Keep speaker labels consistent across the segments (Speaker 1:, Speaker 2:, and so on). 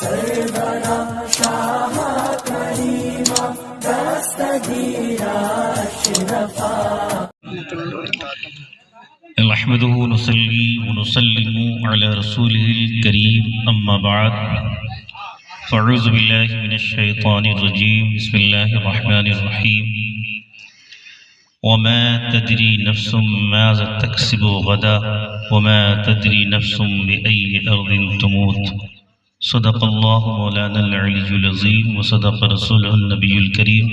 Speaker 1: सरवरा शाह करीमा दस्तगीरा अशरफा
Speaker 2: नहमदुहु व नुसल्ली व नुसल्लिमु अला रसूलिहिल करीम अम्मा बाद फ़अऊज़ु बिल्लाहि मिनश शैतानिर रजीम बिस्मिल्लाहिर रहमानिर रहीम वमा तदरी नफ्सुम माज़ा तक्सिबु गदा वमा तदरी नफ्सुम बिअय्यि अर्दिन तमूत सदक़ल्लाहु मौलानल अलीयुल अज़ीम व सदक़ रसूलुहुन नबियुल करीम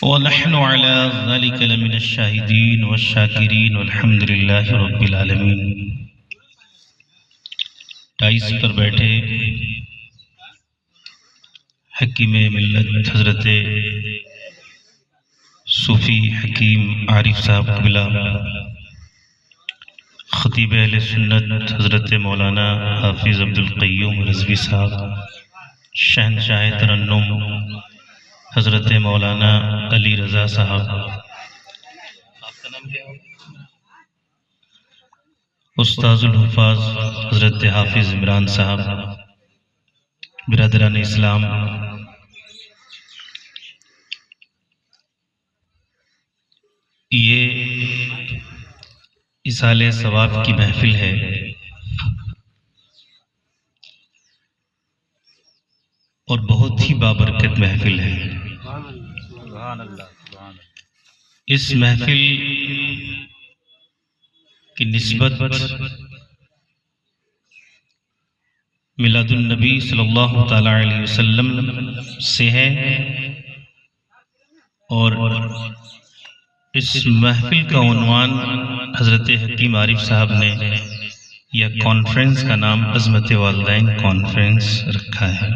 Speaker 2: व नहनु अला ज़ालिका लमिनश शाहिदीन व शाकिरीन वल्हम्दुलिल्लाहि रब्बिल आलमीन। टाइस पर बैठे हकीम मिल्लत हज़रत सूफ़ी हकीम आरिफ साहब क़िबला, ख़तीब अहले सुन्नत हज़रत मौलाना हाफिज़ अब्दुल क़य्यूम रिज़वी साहब, शहनशाह तरन्नुम हज़रत मौलाना अली रज़ा साहब, आपका नाम क्या है? उस्ताज़ुल हुफ़ाज़ हज़रत हाफिज़ इमरान साहब, बिरादरान इस्लाम, ये इसाले सवाब की महफिल है। और बहुत ही बाबरकत महफिल है। इस महफिल की निस्बत मिलादुन नबी सल्लल्लाहु तआला अलैहि वसल्लम से है और इस महफिल का उन्वान हज़रत हकीम आरिफ साहब ने या कॉन्फ्रेंस का नाम अज़मत वालिदैन कॉन्फ्रेंस रखा है।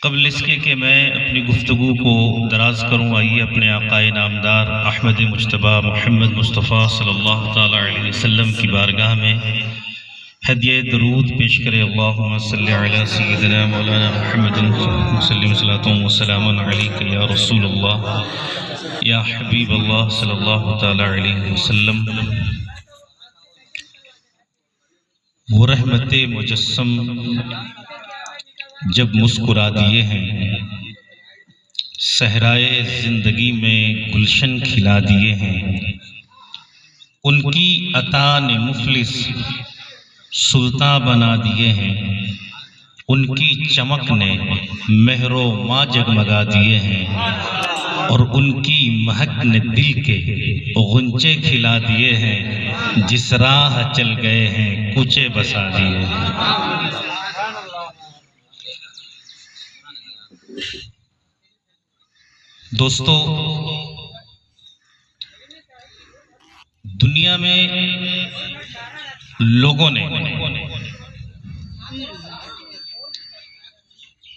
Speaker 2: क़ब्ल इसके कि मैं अपनी गुफ्तगू को दराज करूँ, आइए अपने आक़ाए नामदार अहमद मुज्तबा मोहम्मद मुस्तफ़ा सल्लल्लाहु तआला अलैहि वसल्लम की बारगाह में हदिया दरूद पेश करें। अल्लाहुम्मा सल्लि अला सय्यिदिना मौलाना मुहम्मदिन वसल्लिम सलातुन व सलामुन अलैका या रसूलल्लाह या हबीबल्लाह सल्लल्लाहु तआला अलैहि वसल्लम। वो रहमते मुजस्सम जब मुस्कुरा दिए हैं, सहराए ज़िंदगी में गुलशन खिला दिए हैं, उनकी अता ने मुफलिस सुल्तान बना दिए हैं, उनकी चमक ने मेहरो माँ जगमगा दिए हैं और उनकी महक ने दिल के गुंचे खिला दिए हैं। जिस राह चल गए हैं कूचे बसा दिए हैं। दोस्तों, दुनिया में लोगों ने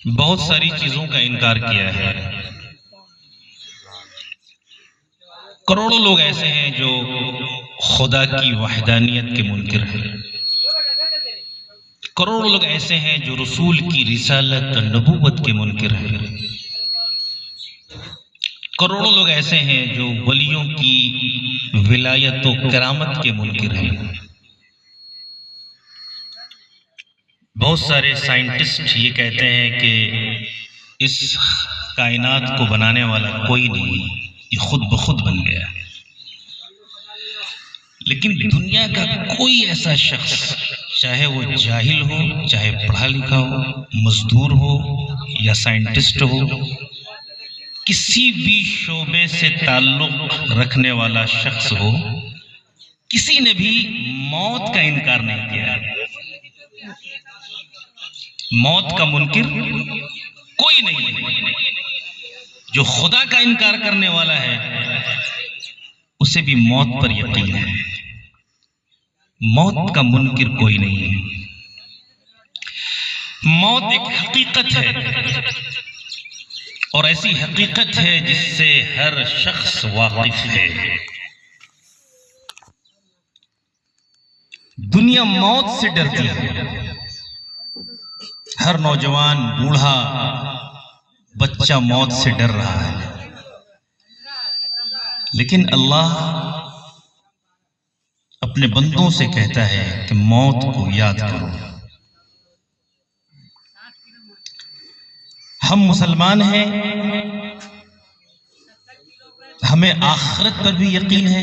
Speaker 2: बहुत सारी चीजों का इनकार किया है। करोड़ों लोग ऐसे हैं जो खुदा की वहदानियत के मुनकिर हैं। करोड़ों लोग ऐसे हैं जो रसूल की रिसालत और नबूवत के मुनकिर हैं। करोड़ों लोग ऐसे हैं जो वलियों की विलायत और करामत के मुनकिर हैं। बहुत सारे साइंटिस्ट ये कहते हैं कि इस कायनात को बनाने वाला कोई नहीं, ये खुद ब खुद बन गया। लेकिन दुनिया का कोई ऐसा शख्स, चाहे वो जाहिल हो, चाहे पढ़ा लिखा हो, मजदूर हो या साइंटिस्ट हो, किसी भी शोबे से ताल्लुक रखने वाला शख्स हो, किसी ने भी मौत का इनकार नहीं किया। मौत का मुनकिर कोई नहीं है। जो खुदा का इनकार करने वाला है उसे भी मौत पर यकीन है। मौत का मुनकिर कोई नहीं है। मौत एक हकीकत है और ऐसी हकीकत है जिससे हर शख्स वाकिफ है। दुनिया मौत से डरती है। हर नौजवान, बूढ़ा, बच्चा मौत से डर रहा है। लेकिन अल्लाह अपने बंदों से कहता है कि मौत को याद करो। हम मुसलमान हैं, हमें आखिरत पर भी यकीन है,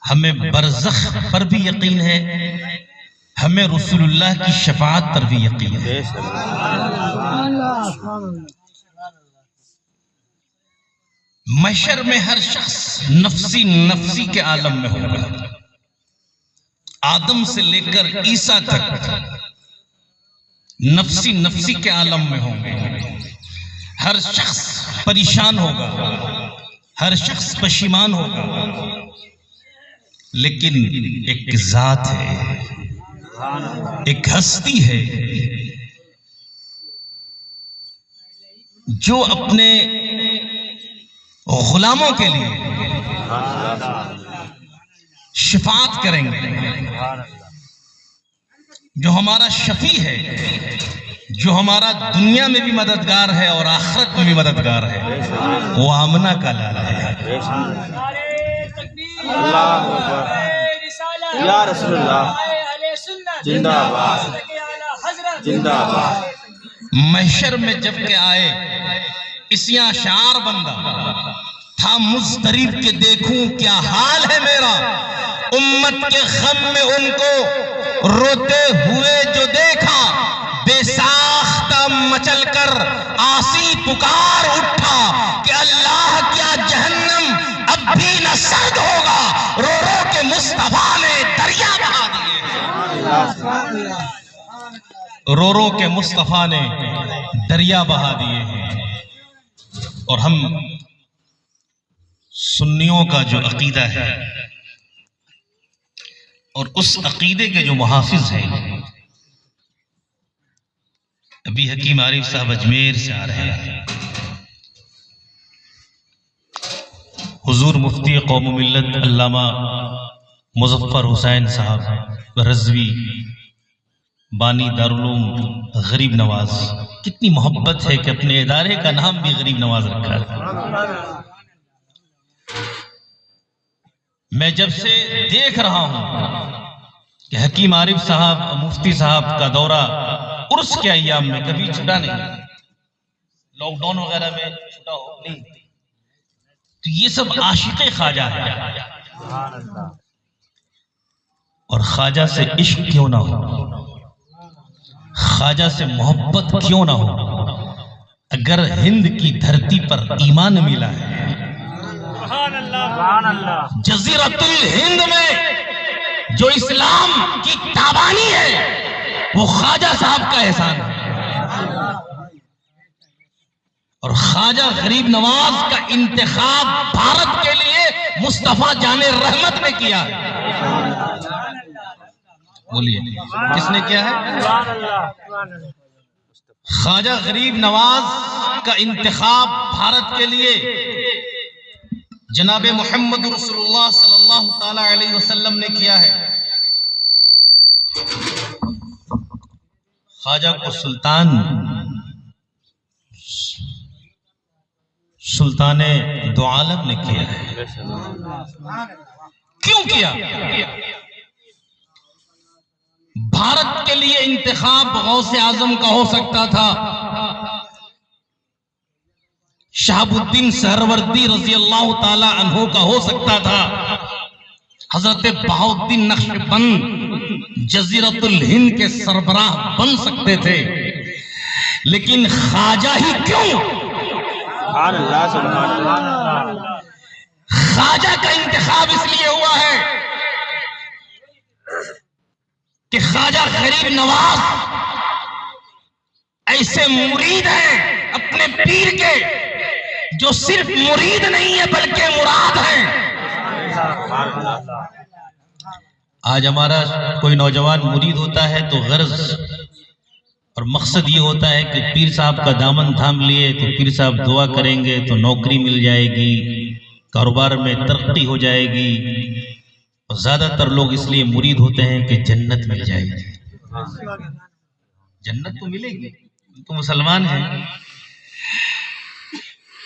Speaker 2: हमें बरज़ख पर भी यकीन है, हमें रसूलुल्लाह की शफाअत पर भी यकीन है। महशर में हर शख्स नफ्सी नफ्सी के आलम में होगा। आदम से लेकर ईसा तक नफ्सी नफ्सी के आलम में होंगे। हर शख्स परेशान होगा, हर शख्स पशीमान होगा, लेकिन एक जात है, एक हस्ती है जो अपने गुलामों के लिए शिफात करेंगे, जो हमारा शफी है, जो हमारा दुनिया में भी मददगार है और आखिरत में भी मददगार है, वो आमना का लाला है।
Speaker 3: या रसूलुल्लाह जिंदाबाद जिंदाबाद।
Speaker 2: महशर में जब के आए इसिया शार बंदा था मुस्तरीब के देखूं क्या हाल है मेरा, उम्मत के गम में उनको रोते हुए जो देखा, बेसाख्ता मचल कर आसी पुकार उठा कि अल्लाह क्या जहन्नम अब भी न सर्द होगा। रो रो के मुस्तफा ने दरिया बहा दिए, रो रो के मुस्तफा ने दरिया बहा दिए हैं। और हम सुन्नियों का जो अकीदा है और उस अकीदे के जो मुहाफिज हैं, अभी हकीम आरिफ साहब अजमेर से आ रहे हैं। हुजूर मुफ्ती कौम मिल्लत अल्लामा मुजफ्फर हुसैन साहब रज़वी बानी दारुल गरीब नवाज, कितनी मोहब्बत है कि अपने इदारे का नाम भी गरीब नवाज रखा है। मैं जब से देख रहा हूं कि हकीम आरिफ साहब मुफ्ती साहब का दौरा उर्स के अय्याम में कभी छुटा नहीं, लॉकडाउन वगैरह में छुटा हो नहीं, तो ये सब आशिक़े ख्वाजा है। और ख्वाजा से इश्क क्यों ना हो, ख्वाजा से मोहब्बत क्यों ना हो, अगर हिंद की धरती पर ईमान मिला है, जज़ीरतुल हिंद में जो इस्लाम की ताबानी है वो ख्वाजा साहब का एहसान है। और ख्वाजा गरीब नवाज का इंतखाब भारत के लिए मुस्तफा जाने रहमत ने किया है। बोलिए किसने किया है? ख्वाजा गरीब नवाज का इंतखाब भारत के लिए जनाबे मोहम्मद रसूलुल्लाह सल्लल्लाहु ताला अलैहि वसल्लम ने किया है। ख्वाजा को सुल्ताने दो आलम ने किया है। क्यों किया? भारत के लिए इंतखाब गौसे आजम का हो सकता था, शहाबुद्दीन सहरवर्दी रजी अल्लाह ताला अन्हु का हो सकता था, हजरत बहाउद्दीन नक्शबंद जजीरतुल हिंद के सरबराह बन सकते थे, लेकिन ख्वाजा ही क्यों? ख्वाजा का इंतखाब इसलिए हुआ है कि ख्वाजा गरीब नवाज ऐसे मुरीद हैं अपने पीर के, जो सिर्फ मुरीद नहीं है बल्कि मुराद है। आज हमारा कोई नौजवान मुरीद होता है तो गर्ज और मकसद ये होता है कि पीर साहब का दामन थाम लिए तो पीर साहब दुआ करेंगे तो नौकरी मिल जाएगी, कारोबार में तरक्की हो जाएगी। और ज्यादातर लोग इसलिए मुरीद होते हैं कि जन्नत मिल जाएगी। जन्नत तो मिलेगी, तो मुसलमान हैं,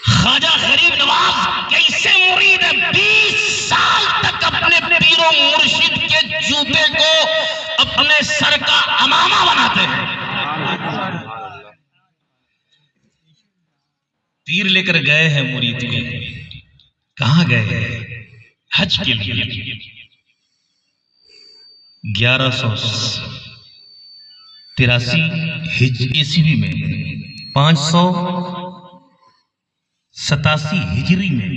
Speaker 2: ख्वाजा गरीब नवाज कैसे मुरीद है, 20 साल तक अपने पीरो मुर्शिद के जूते को अपने सर का अमामा बनाते हैं। पीर लेकर गए हैं मुरीद को, कहां गए हैं? हज के लिए। 1183 ईस्वी में, 587 हिजरी में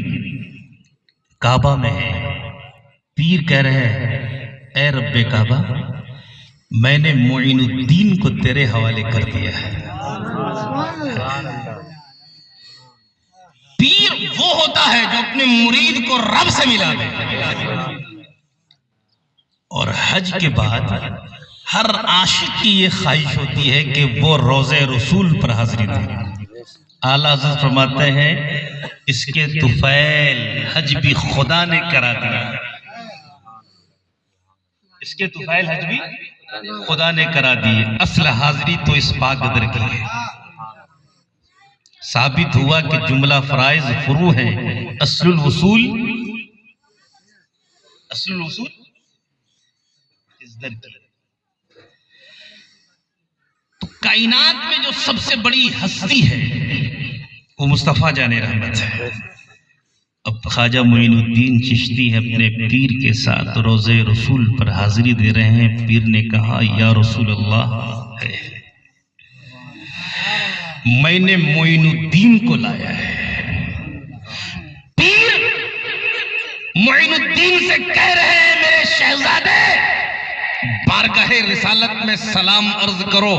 Speaker 2: काबा में है। पीर कह रहे हैं, ए रब्बे काबा, मैंने मोइनुद्दीन को तेरे हवाले कर दिया है। पीर वो होता है जो अपने मुरीद को रब से मिला दे। और हज के बाद हर आशिक की ये ख्वाहिश होती है कि वो रोज़े रसूल पर हाजिरी दे। आला हज़रत फरमाते हैं, इसके तुफैल हज भी खुदा ने करा दिया। इसके तुफैल हज भी खुदा ने करा दी। असल हाजिरी तो इस पाक गदर की है। साबित हुआ कि जुमला फराइज फुरू है। असलुल वसूल इस दर की। तो कायनात में जो सबसे बड़ी हस्ती है वो मुस्तफा जाने रहमत है। अब ख्वाजा मोइनुद्दीन चिश्ती है अपने पीर के साथ रोज़े रसूल पर हाजिरी दे रहे हैं। पीर ने कहा, या रसूल अल्लाह, मैंने मोइनुद्दीन को लाया है। पीर मोइनुद्दीन से कह रहे हैं, मेरे शहजादे, बारगाहे रिसालत में सलाम अर्ज करो।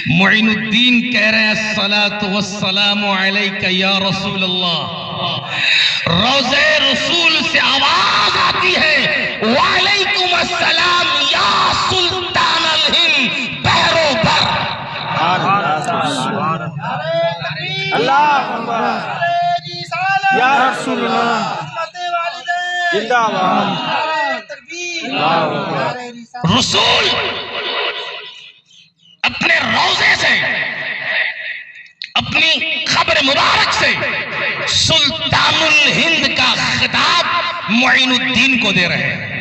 Speaker 2: मोइनुद्दीन कह रहे हैं, सलातु वस्सलामु अलैका या रसूल अल्लाह। रोज़े रसूल से आवाज आती है, वालेकुम अस्सलाम या सुल्तान अल हिंद बहरो बर।
Speaker 3: अल्लाह या रसूलुल्लाह जिंदाबाद।
Speaker 2: रसूल अपने रोज़े से, अपनी खबर मुबारक से सुल्तानुल हिंद का खिताब मोइनुद्दीन को दे रहे हैं।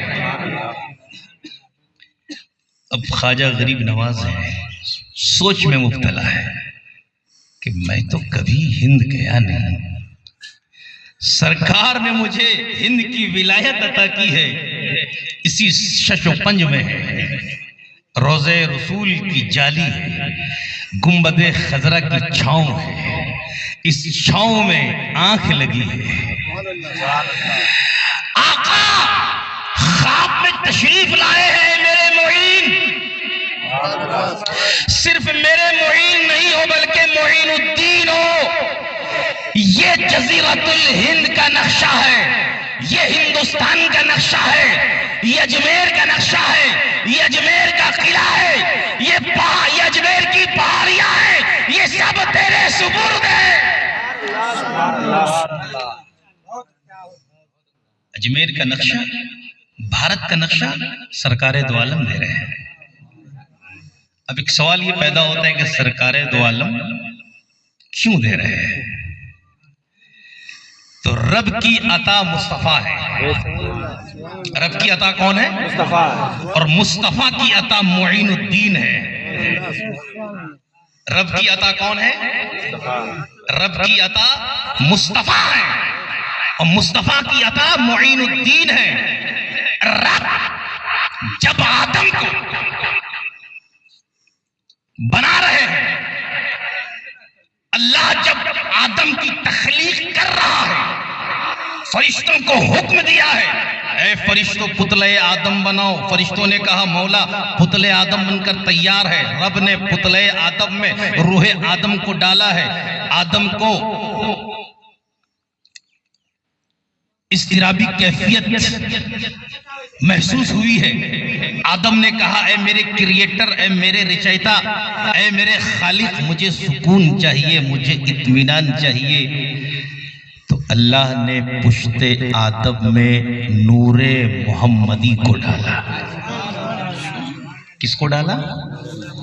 Speaker 2: अब ख्वाजा गरीब नवाज है, सोच में मुब्तला है कि मैं तो कभी हिंद गया नहीं। सरकार ने मुझे हिंद की विलायत अता की है, इसी शशोपंज में है। रोज़े रसूल की जाली है, गुंबदे खजरा की छांव है, इस छांव में आंख लगी है। आका ख्वाब में तशरीफ लाए हैं मेरे मोइन। सिर्फ मेरे मोइन नहीं हो बल्कि मोइनुद्दीन हो। ये जजीरतुल हिंद का नक्शा है, ये हिंदुस्तान का नक्शा है, ये अजमेर का नक्शा है, ये अजमेर का किला है, ये अजमेर की पहाड़ियां हैं, ये सब तेरे सुपुर्द है। अजमेर का नक्शा, भारत का नक्शा सरकारे दो आलम दे रहे हैं। अब एक सवाल ये पैदा होता है कि सरकारे दो आलम क्यों दे रहे हैं? तो रब की अता मुस्तफा है। रब की अता कौन है?
Speaker 3: मुस्तफा।
Speaker 2: और मुस्तफा की अता मोइनुद्दीन है। रब की अता कौन है? रब की अता मुस्तफा है और मुस्तफा की अता मोइनुद्दीन है। रब जब आदम को बना रहे हैं, अल्लाह जब आदम की तख्लीक कर रहा है, फरिश्तों को हुक्म दिया है, ऐ फरिश्तों पुतले आदम बनाओ। फरिश्तों ने कहा, मौला पुतले आदम बनकर तैयार है। रब ने पुतले आदम में रूह आदम को डाला है। आदम को इस्तिराबी कैफियत महसूस हुई है। आदम ने कहा, ऐ मेरे क्रिएटर, ऐ मेरे रचयिता, ऐ मेरे खालिक, मुझे सुकून चाहिए, मुझे इत्मीनान चाहिए। तो अल्लाह ने पुश्ते आदम में नूरे मोहम्मदी को डाला। किसको डाला?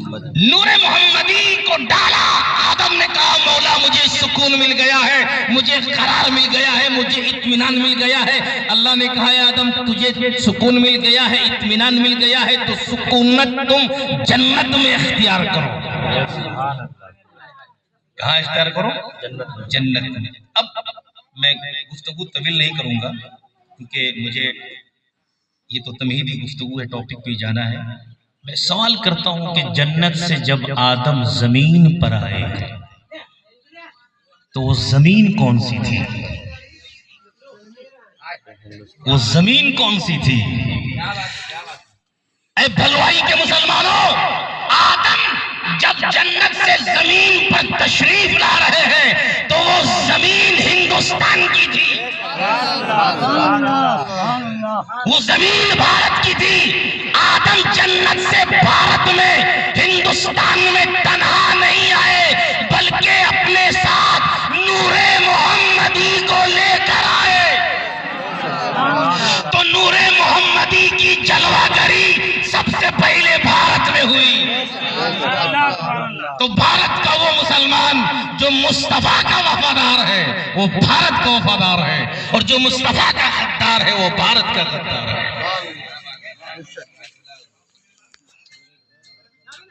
Speaker 2: नूरे मोहम्मदी को डाला। आदम ने कहा मौला मुझे सुकून मिल गया है, मुझे करार मिल गया है, मुझे इत्मीनान मिल गया है। अल्लाह ने कहा आदम तुझे सुकून मिल गया है, इत्मीनान मिल गया है, तो सुकूनत तुम जन्नत में इख्तियार करो। कहाँ इख्तियार करो? जन्नत में। अब मैं गुफ्तगू तवील नहीं करूंगा क्योंकि मुझे ये तो तमहीदी गुफ्तगू है, टॉपिक पे जाना है। मैं सवाल करता हूं कि जन्नत से जब आदम जमीन पर आए तो वो जमीन कौन सी थी? वो जमीन कौन सी थी? ऐ भलवाई के मुसलमानों, आदम जब जन्नत से जमीन पर तशरीफ ला रहे हैं तो वो जमीन हिंदुस्तान की थी, वो जमीन भारत की थी। आदम जन्नत से भारत में हिंदुस्तान में तन्हा नहीं आए, बल्कि अपने साथ नूरे मोहम्मदी को लेकर आए। तो नूरे मोहम्मदी की जलवागरी सबसे पहले भारत में हुई। तो भारत का वो मुसलमान जो मुस्तफा का वफादार है वो भारत का वफादार है, और जो मुस्तफा का गद्दार है वो भारत का गद्दार है।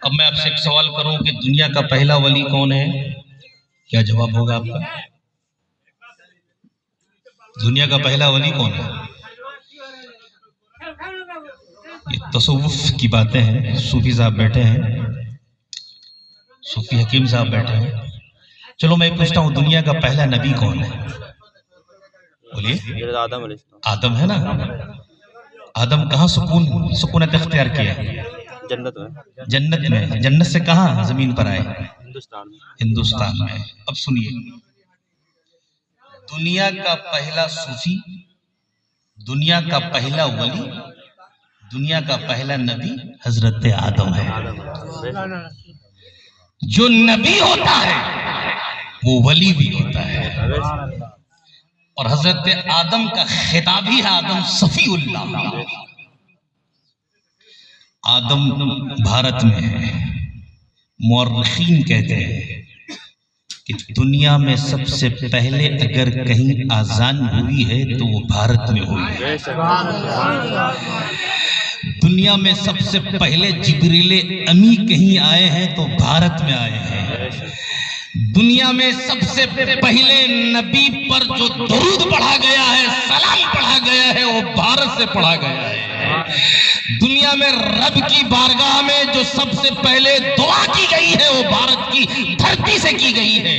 Speaker 2: अब मैं आपसे एक सवाल करूं कि दुनिया का पहला वली कौन है? क्या जवाब होगा आपका? दुनिया का पहला वली कौन है? ये तसव्वुफ की बातें हैं। सूफी साहब बैठे हैं, सूफी हकीम साहब बैठे हैं। चलो मैं पूछता हूँ, दुनिया का पहला नबी कौन है? बोलिए। आदम है ना। आदम कहाँ सुकूनत इख्तियार किया?
Speaker 4: जन्नत में।
Speaker 2: जन्नत में। जन्नत से कहाँ जमीन पर आए?
Speaker 4: हिंदुस्तान में।
Speaker 2: हिंदुस्तान में। अब सुनिए, दुनिया का पहला सूफी, दुनिया का पहला वली, दुनिया का पहला नबी हजरत आदम है। जो नबी होता है वो वली भी होता है, और हजरत आदम का खिताब ही है आदम सफीउल्लाह। आदम भारत में है। मुअर्रिखीन कहते हैं कि दुनिया में सबसे पहले अगर कहीं आजान हुई है तो वो भारत में हुई है। दुनिया में सबसे पहले जिब्रीले अमी कहीं आए हैं तो भारत में आए हैं। दुनिया में सबसे पहले नबी पर जो दुरूद पढ़ा गया है, सलाम पढ़ा गया है, वो भारत से पढ़ा गया है। दुनिया में रब की बारगाह में जो सबसे पहले दुआ की गई है वो भारत की धरती से की गई है।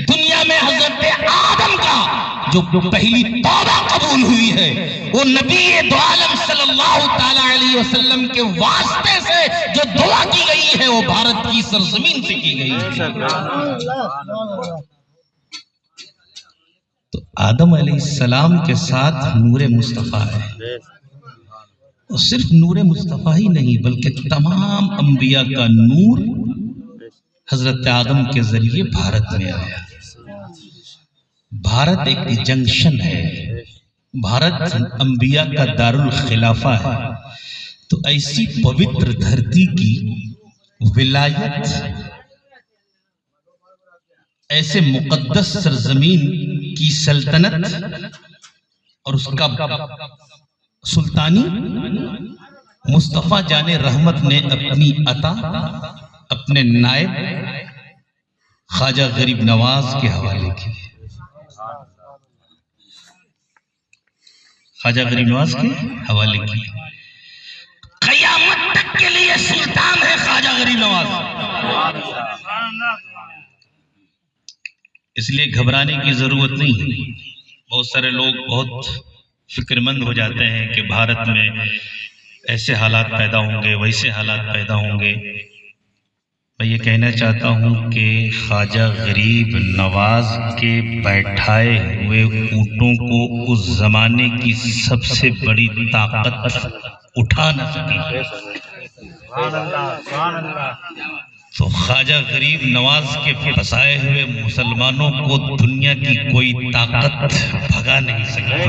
Speaker 2: दुनिया में हजरत आदम का जो पहली तौबा कबूल हुई है वो नबी दो आलम सल्लल्लाहु ताला अलैहि वसल्लम के वास्ते से जो दुआ की गई है वो भारत की सरजमीन से की गई है। तो आदम अलैहिस्सलाम के साथ नूरे मुस्तफा है। और सिर्फ नूरे मुस्तफा ही नहीं बल्कि तमाम अंबिया का नूर हजरत आदम के जरिए भारत में आया। भारत एक जंक्शन है, भारत अंबिया का दारुल खिलाफा है। तो ऐसी पवित्र धरती की विलायत, ऐसे मुकद्दस सरजमीन की सल्तनत और उसका सुल्तानी मुस्तफा जाने रहमत ने अपनी अता अपने नायब ख्वाजा गरीब नवाज के हवाले की। ख्वाजा गरीब नवाज के हवाले की। क़यामत तक के लिए सुल्तान है ख्वाजा गरीब नवाज। इसलिए घबराने की जरूरत नहीं है। बहुत सारे लोग बहुत फिक्रमंद हो जाते हैं कि भारत में ऐसे हालात पैदा होंगे, वैसे हालात पैदा होंगे। मैं ये कहना चाहता हूँ कि ख्वाजा गरीब नवाज के बैठाए हुए ऊँटों को उस जमाने की सबसे बड़ी ताकत उठा न सकी। तो ख्वाजा गरीब नवाज के फंसाए हुए मुसलमानों को दुनिया की कोई ताकत भगा नहीं सकती।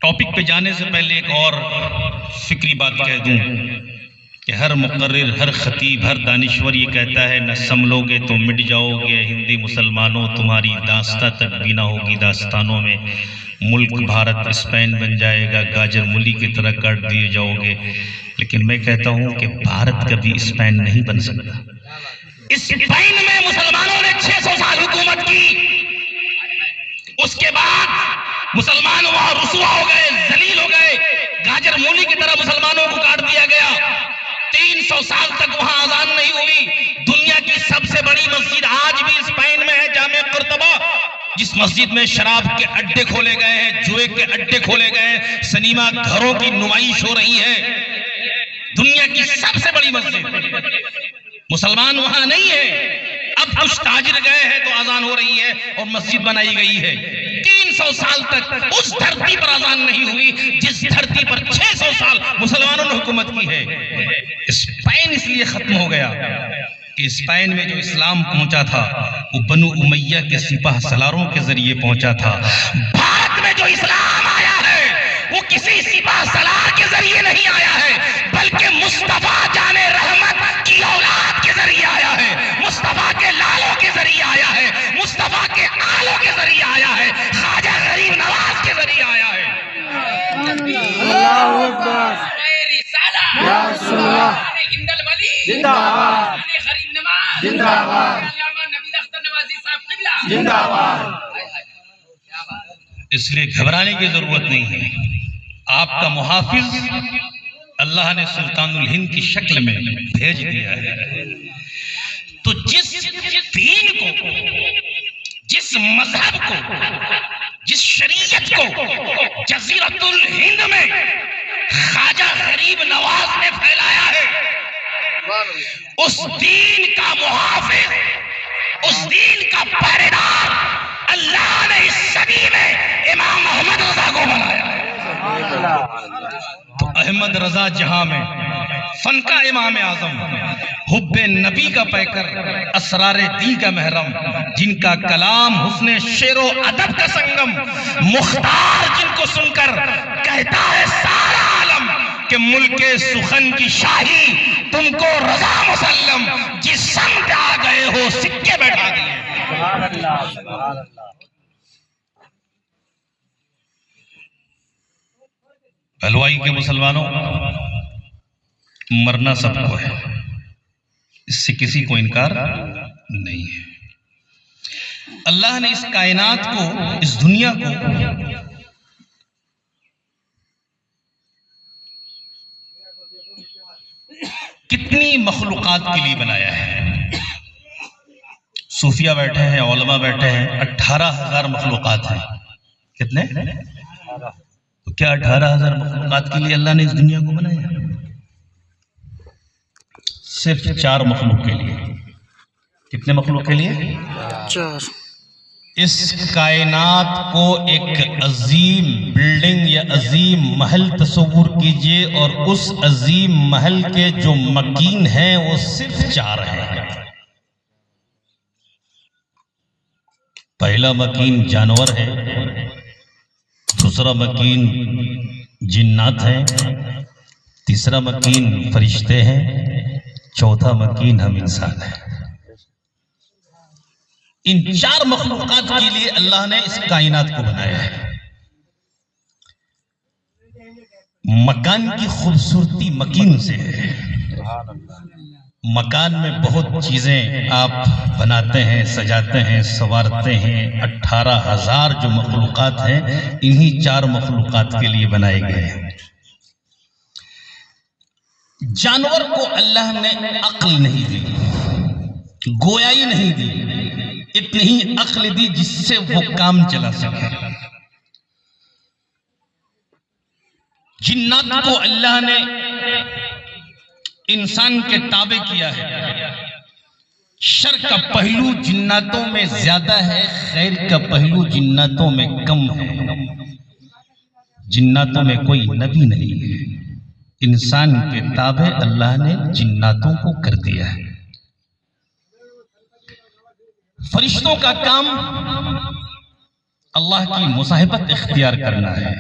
Speaker 2: टॉपिक पे जाने से पहले एक और फिक्री बात कह दूं कि हर मुकर्रिर, हर खतीब, हर दानिश्वर ये कहता है न संभलोगे तो मिट जाओगे हिंदी मुसलमानों, तुम्हारी दास्ता तक भी ना होगी दास्तानों में, मुल्क भारत स्पेन बन जाएगा, गाजर मूली की तरह काट दिए जाओगे। लेकिन मैं कहता हूं कि भारत कभी स्पेन नहीं बन सकता। स्पेन में मुसलमानों ने 600 साल हुकूमत की, उसके बाद मुसलमान वहां रुसवा हो गए, जलील हो गए, गाजर मूली की तरह मुसलमानों को काट दिया गया। 300 साल तक वहां अजान नहीं हुई। दुनिया की सबसे बड़ी मस्जिद आज भी स्पेन में है, जामे कुर्तबा, जिस मस्जिद में शराब के अड्डे खोले गए हैं, जुए के अड्डे खोले गए हैं, सिनेमा घरों की नुमाइश हो रही है। दुनिया की सबसे बड़ी मस्जिद, मुसलमान वहां नहीं है। अब कुछ ताजिर गए हैं तो अजान हो रही है और मस्जिद बनाई गई है। 300 साल तक उस धरती पर अजान नहीं हुई जिस धरती पर 600 साल मुसलमानों ने हुकूमत की है। स्पेन इसलिए खत्म हो गया कि स्पेन में जो इस्लाम पहुंचा था वो बनु उमैया के सिपाह सलारों के जरिए पहुंचा था। भारत में जो इस्लाम आया है वो किसी सिपाह सलार के जरिए नहीं आया है, बल्कि मुस्तफा जाने रहमत की औलाद के जरिए आया है, मुस्तफा के लालों के जरिए आया है, मुस्तफा के आलों के जरिए आया है, ख्वाजा गरीब नवाज के जरिए आया है।
Speaker 3: अल्लाहू अकबर, या रसूलल्लाह, जिंदाबाद, जिंदाबाद, जिंदाबाद।
Speaker 2: इसलिए घबराने की जरूरत नहीं है। आपका मुहाफिज अल्लाह ने सुल्तानुल हिंद की शक्ल में भेज दिया है। तो जिस दीन को, जिस मजहब को, जिस शरीयत को जजीरतुल हिंद में ख्वाजा गरीब नवाज ने फैलाया है, उस दीन का मुहाफिज, उस दीन का पहरेदार अल्लाह ने इस सदी में इमाम अहमद रजा को बनाया है। तो अहमद रजा जहां में फनका इमाम आजम, हुब्बे नबी का पैकर, असरारे दी का महरम, जिनका कलाम हुस्ने शेरो अदब का संगम, मुख्तार जिनको सुनकर कहता है सारा आलम कि मुल्के सुखन की शाही तुमको रजा मुसल्लम, जिस संग आ गए हो सिक्के बैठा दिए। हलवाई के मुसलमानों, मरना सबको है, इससे किसी को इनकार नहीं है। अल्लाह ने इस कायनात को, इस दुनिया को कितनी मखलूकात के लिए बनाया है। सूफिया बैठे हैं, उलमा बैठे हैं, 18,000 मखलूकात हैं। कितने? तो क्या 18,000 मखलूकात के लिए अल्लाह ने इस दुनिया को बनाया? सिर्फ 4 मखलूक के लिए। कितने मखलूक के लिए?
Speaker 3: 4।
Speaker 2: इस कायनात को एक अजीम बिल्डिंग या अजीम महल तस्वुर कीजिए, और उस अजीम महल के जो मकीन हैं वो सिर्फ 4 हैं। पहला मकीन जानवर है, दूसरा मकीन जिन्नात है, तीसरा मकीन फरिश्ते हैं, चौथा मकीन हम इंसान हैं। इन 4 मखलूकात के लिए अल्लाह ने इस कायनात को बनाया है। मकान की खूबसूरती मकीन से है। मकान में बहुत चीजें आप बनाते हैं, सजाते हैं, संवारते हैं। 18,000 जो मखलूकात हैं इन्हीं 4 मखलूकात के लिए बनाए गए हैं। जानवर को अल्लाह ने अक्ल नहीं दी, गोयाई नहीं दी, इतनी ही अक्ल दी जिससे वो काम चला सके। जिन्नात को अल्लाह ने इंसान के ताबे किया है। शर का पहलू जिन्नातों में ज्यादा है, खैर का पहलू जिन्नातों में कम है। जिन्नातों में कोई नबी नहीं है, इंसान के ताबे अल्लाह ने जिन्नातों को कर दिया है। फरिश्तों का काम अल्लाह की मुसाहिबत इख्तियार करना है।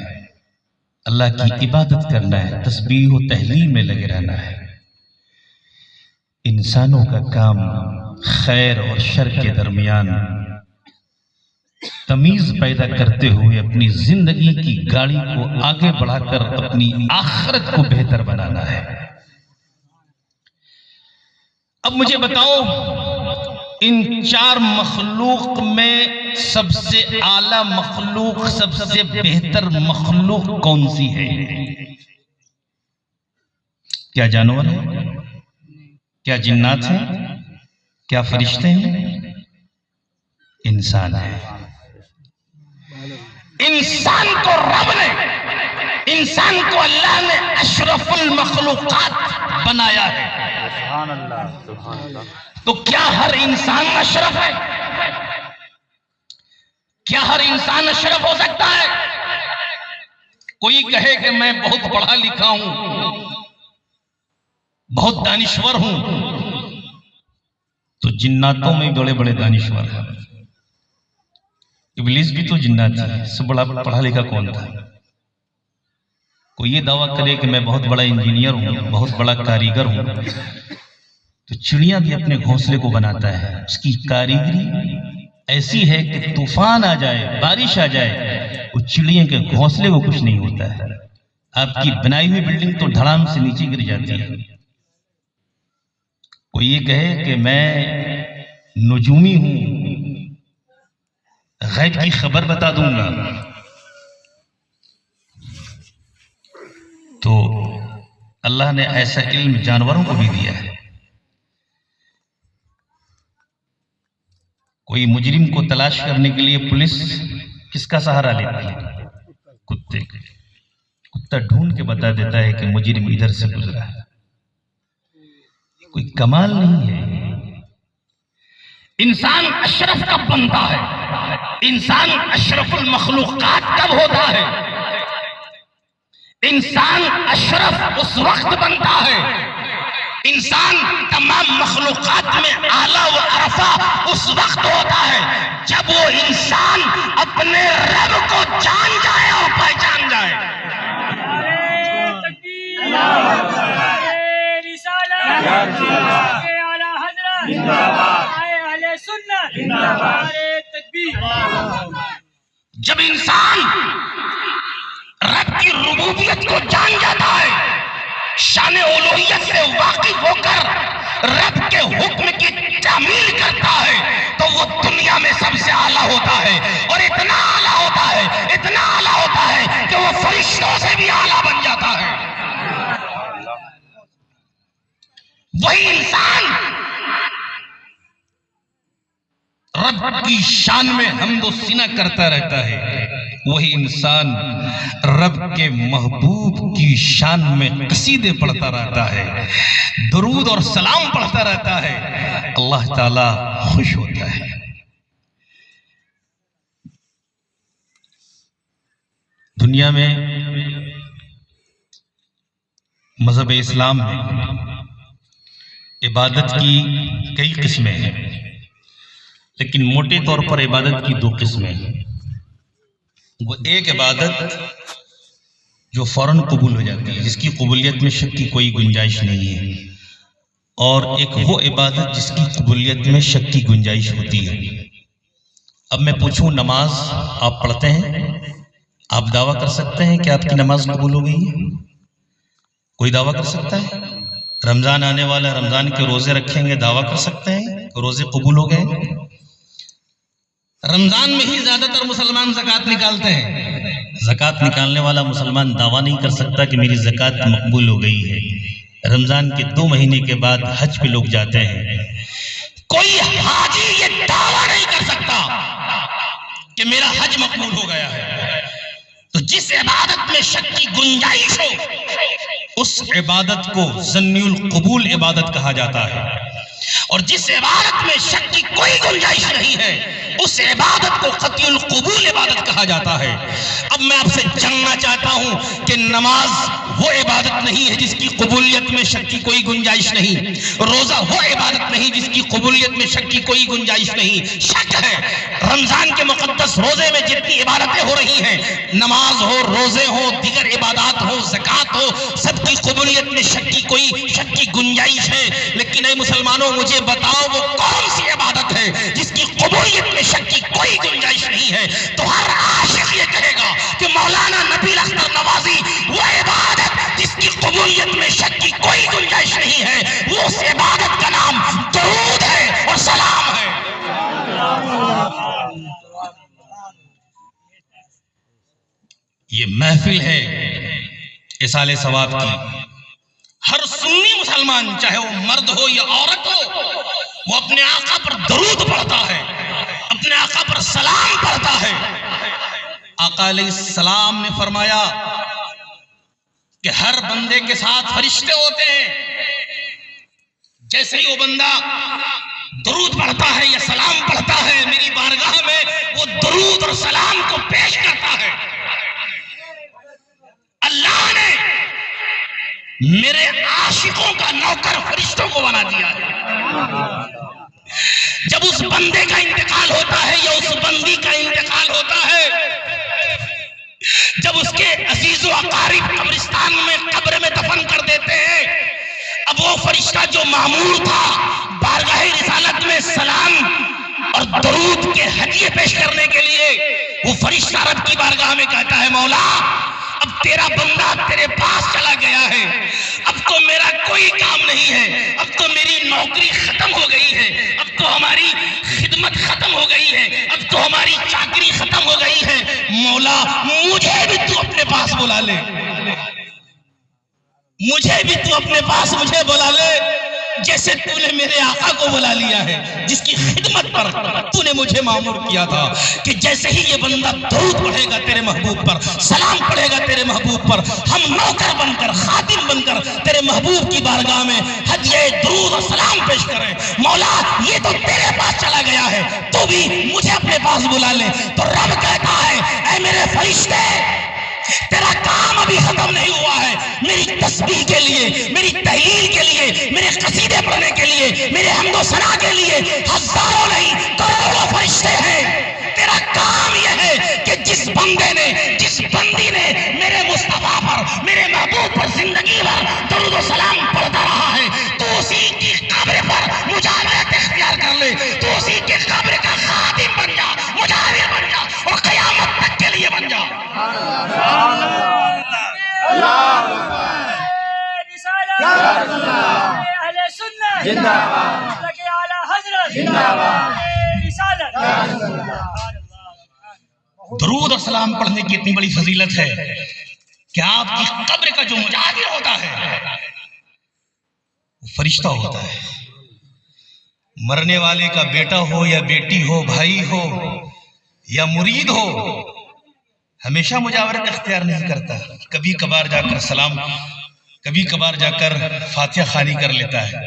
Speaker 2: अल्लाह की इबादत करना है, तस्बीह व तहलील में लगे रहना है। इंसानों का काम खैर और शर के दरमियान तमीज पैदा करते हुए अपनी जिंदगी की गाड़ी को आगे बढ़ाकर अपनी आखिरत को बेहतर बनाना है। अब मुझे बताओ, इन चार मखलूक में सबसे आला मखलूक, सबसे बेहतर मखलूक कौन सी है? क्या जानवर है? क्या जिन्नात है? क्या फरिश्ते हैं? इंसान है। इंसान को रब ने, इंसान को अल्लाह ने अशरफुल मखलूकात बनाया है।
Speaker 4: सुभान अल्लाह, सुभान अल्लाह।
Speaker 2: तो क्या हर इंसान अशरफ है? क्या हर इंसान अशरफ हो सकता है? कोई कहे कि मैं बहुत पढ़ा लिखा हूं, बहुत दानिश्वर हूं, तो जिन्नातों में बड़े बड़े दानिश्वर हैं। इब्लीस भी तो जिन्नात है, सब बड़ा पढ़ा लिखा कौन था? कोई ये दावा करे कि मैं बहुत बड़ा इंजीनियर हूं, बहुत बड़ा कारीगर हूं, तो चिड़िया भी अपने घोंसले को बनाता है। उसकी कारीगरी ऐसी है कि तूफान आ जाए, बारिश आ जाए, वो चिड़िया के घोंसले को कुछ नहीं होता है। आपकी बनाई हुई बिल्डिंग तो धड़ाम से नीचे गिर जाती है। कोई ये कहे कि मैं नुजूमी हूं, गैब की खबर बता दूंगा, तो अल्लाह ने ऐसा इल्म जानवरों को भी दिया है। कोई मुजरिम को तलाश करने के लिए पुलिस किसका सहारा लेती है? कुत्ते का। कुत्ता ढूंढ के बता देता है कि मुजरिम इधर से गुजरा है। कोई कमाल नहीं है। इंसान अशरफ कब बनता है? इंसान अशरफुल मखलूकात कब होता है? इंसान अशरफ उस वक्त बनता है, इंसान तमाम मखलूकात में आला व अरफा उस वक्त होता है जब वो इंसान अपने रब को जान जाए और पहचान जाए। जब इंसान रब की रुबूबियत को जान जाता है, शान उलूहियत से वाकिफ होकर रब के हुक्म की तामील करता है, तो वो दुनिया में सबसे आला होता है। और इतना आला होता है, इतना आला होता है कि वो फरिश्तों से भी आला बन जाता है। वही इंसान रब की शान में हमदो सिना करता रहता है, वही इंसान रब के महबूब की शान में कसीदे पढ़ता रहता है, दुरूद और सलाम पढ़ता रहता है। अल्लाह ताला खुश होता है। दुनिया में मजहब इस्लाम में इबादत की कई किस्में हैं, लेकिन मोटे तौर पर इबादत की दो किस्में हैं। वो एक इबादत जो फौरन कबूल हो जाती है, जिसकी कबूलियत में शक की कोई गुंजाइश नहीं है, और एक वो इबादत जिसकी कबूलियत में शक की गुंजाइश होती है। अब मैं पूछूं, नमाज आप पढ़ते हैं, आप दावा कर सकते हैं कि आपकी नमाज कबूल हो गई है? कोई दावा कर सकता है? रमजान आने वाला, रमजान के रोजे रखेंगे, दावा कर सकते हैं कि रोजे कबूल हो गए? रमजान में ही ज्यादातर मुसलमान ज़कात निकालते हैं। ज़कात निकालने वाला मुसलमान दावा नहीं कर सकता कि मेरी ज़कात मकबूल हो गई है। रमजान के 2 महीने के बाद हज पे लोग जाते हैं, कोई हाजी ये दावा नहीं कर सकता कि मेरा हज मकबूल हो गया है। तो जिस इबादत में शक की गुंजाइश हो, उस इबादत को ज़न्नुल कबूल इबादत कहा जाता है, और जिस इबादत में शक की कोई गुंजाइश नहीं है, उस इबादत को क़त्युल कबूल इबादत कहा जाता है। अब मैं आपसे जानना चाहता हूं कि नमाज
Speaker 5: वो इबादत नहीं है जिसकी कबूलियत में शक की कोई गुंजाइश नहीं। रोजा वो इबादत नहीं जिसकी कबूलियत में शक की कोई गुंजाइश नहीं। शक है रमजान के मुकद्दस रोजे में जितनी इबादतें हो रही हैं, नमाज हो, रोजे हो, दीगर इबादत हो, ज़कात हो, सबकी कबूलियत में शक की गुंजाइश है। लेकिन ऐ मुसलमानों, मुझे बताओ वो कौन सी इबादत है जिसकी कबूलियत में शक की कोई गुंजाइश नहीं है? तो हर आशिक ये कहेगा कि मौलाना नबील अख्तर नवाजी वो इबादत जिसकी कबूलियत में शक की कोई गुंजाइश नहीं है, वो उस इबादत का नाम दरूद है और सलाम है। ये महफिल है इसाले सवाब की। हर सुन्नी मुसलमान, चाहे वो मर्द हो या औरत हो, वो अपने आका पर दरूद पढ़ता है, अपने आका पर सलाम पढ़ता है। आका अलैहिस्सलाम ने फरमाया कि हर बंदे के साथ फरिश्ते होते हैं। जैसे ही वो बंदा दरूद पढ़ता है या सलाम पढ़ता है, मेरी बारगाह में वो दरूद और सलाम को पेश करता है। अल्लाह ने मेरे आशिकों का नौकर फरिश्तों को बना दिया है। जब उस बंदे का इंतकाल होता है या उस बंदी का इंतकाल होता है, जब उसके अजीज़ो अकारिब कब्रिस्तान में कब्र में दफन कर देते हैं, अब वो फरिश्ता जो मामूर था बारगाह रिसालत में सलाम और दरूद के हदिये पेश करने के लिए, वो फरिश्ता रब की बारगाह में कहता है, मौला अब तेरा बंदा तेरे पास चला गया है, अब तो मेरा कोई काम नहीं है, अब तो मेरी नौकरी खत्म हो गई है, अब तो हमारी खिदमत खत्म हो गई है, अब तो हमारी चाकरी खत्म हो गई है। मौला मुझे भी तू अपने पास बुला ले, मुझे भी तू अपने पास मुझे बुला ले, जैसे तूने मेरे आका को बुला लिया है, जिसकी खिदमत पर तूने मुझे मामूर किया था कि जैसे ही ये बंदा दरूद पढ़ेगा तेरे महबूब पर, सलाम पढ़ेगा तेरे महबूब पर, हम नौकर बनकर, खादिम बनकर तेरे महबूब की बारगाह में हदिये दरूद और सलाम पेश करें। मौला ये तो तेरे पास चला गया है, तू भी मुझे अपने पास बुला ले। तो रब कहता है, ऐ मेरे फरिश्ते, तेरा काम अभी खत्म नहीं हुआ है। मेरी तस्बीह के लिए, मेरी तहलील के लिए, मेरे कसीदे पढ़ने के लिए, मेरे हम्दो सना के लिए हजारों नहीं करोड़ों फरिश्ते हैं। तेरा काम यह है कि जिस बंदे ने, जिस बंदी ने मेरे मुस्तफा पर, मेरे महबूब पर जिंदगी भर दरूद और सलाम पढ़ता रहा है, तो उसी की कब्र पर मुजावरत इख्तियार कर ले, तो उसी के कब्र का खादिम बन जा, मुजाविर बन जा और क़यामत तक के लिए बन जा। दरूद और सलाम पढ़ने की इतनी बड़ी फजीलत है कि आपकी कब्र का जो मुजाहिर होता है वो फरिश्ता होता है। मरने वाले का बेटा हो या बेटी हो, भाई हो या मुरीद हो, हमेशा मुजावरत इख्तियार नहीं करता। कभी कभार जाकर सलाम, कभी कभार जाकर फातिहा खानी कर लेता है।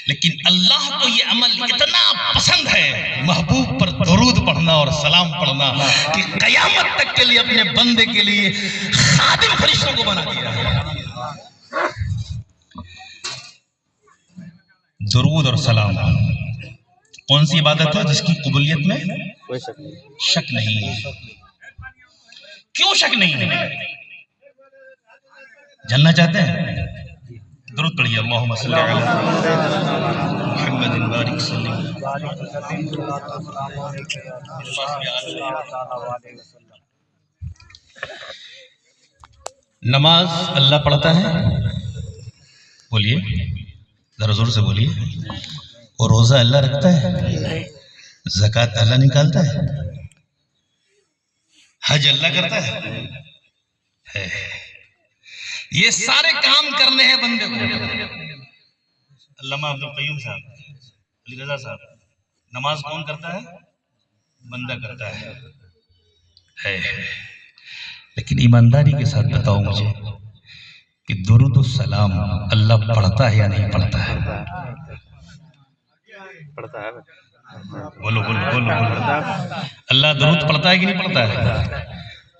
Speaker 5: लेकिन अल्लाह को ये अमल इतना पसंद है, महबूब पर दरूद पढ़ना और सलाम पढ़ना, कि कयामत तक के लिए अपने बंदे के लिए खादिम फरिश्तों को बना दिया है। दरूद और सलाम कौन सी इबादत है जिसकी कबूलियत में
Speaker 4: कोई
Speaker 5: शक नहीं है? क्यों शक नहीं है? जानना चाहते हैं? दुरूद पढ़िए, अल्लाहुम्मा सल्ली अला मुहम्मद बारिक सल्लल्लाहु अलैहि वसल्लम। नमाज अल्लाह पढ़ता है, बोलिए जरा जोर से बोलिए। और रोजा अल्लाह रखता है, ज़कात अल्लाह निकालता है, हज अल्लाह करता है। ये सारे काम करने हैं बंदे को। अल्लामा अब्दुल क़य्यूम साहब, अली रज़ा साहब, नमाज कौन करता है? बंदा करता है। लेकिन ईमानदारी के साथ बताओ मुझे कि दुरूद और सलाम अल्लाह पढ़ता है या नहीं पढ़ता है?
Speaker 4: पढ़ता है।
Speaker 5: बोलो बोलो बोलो बोलो। अल्लाह दुरूद पढ़ता है कि नहीं पढ़ता है?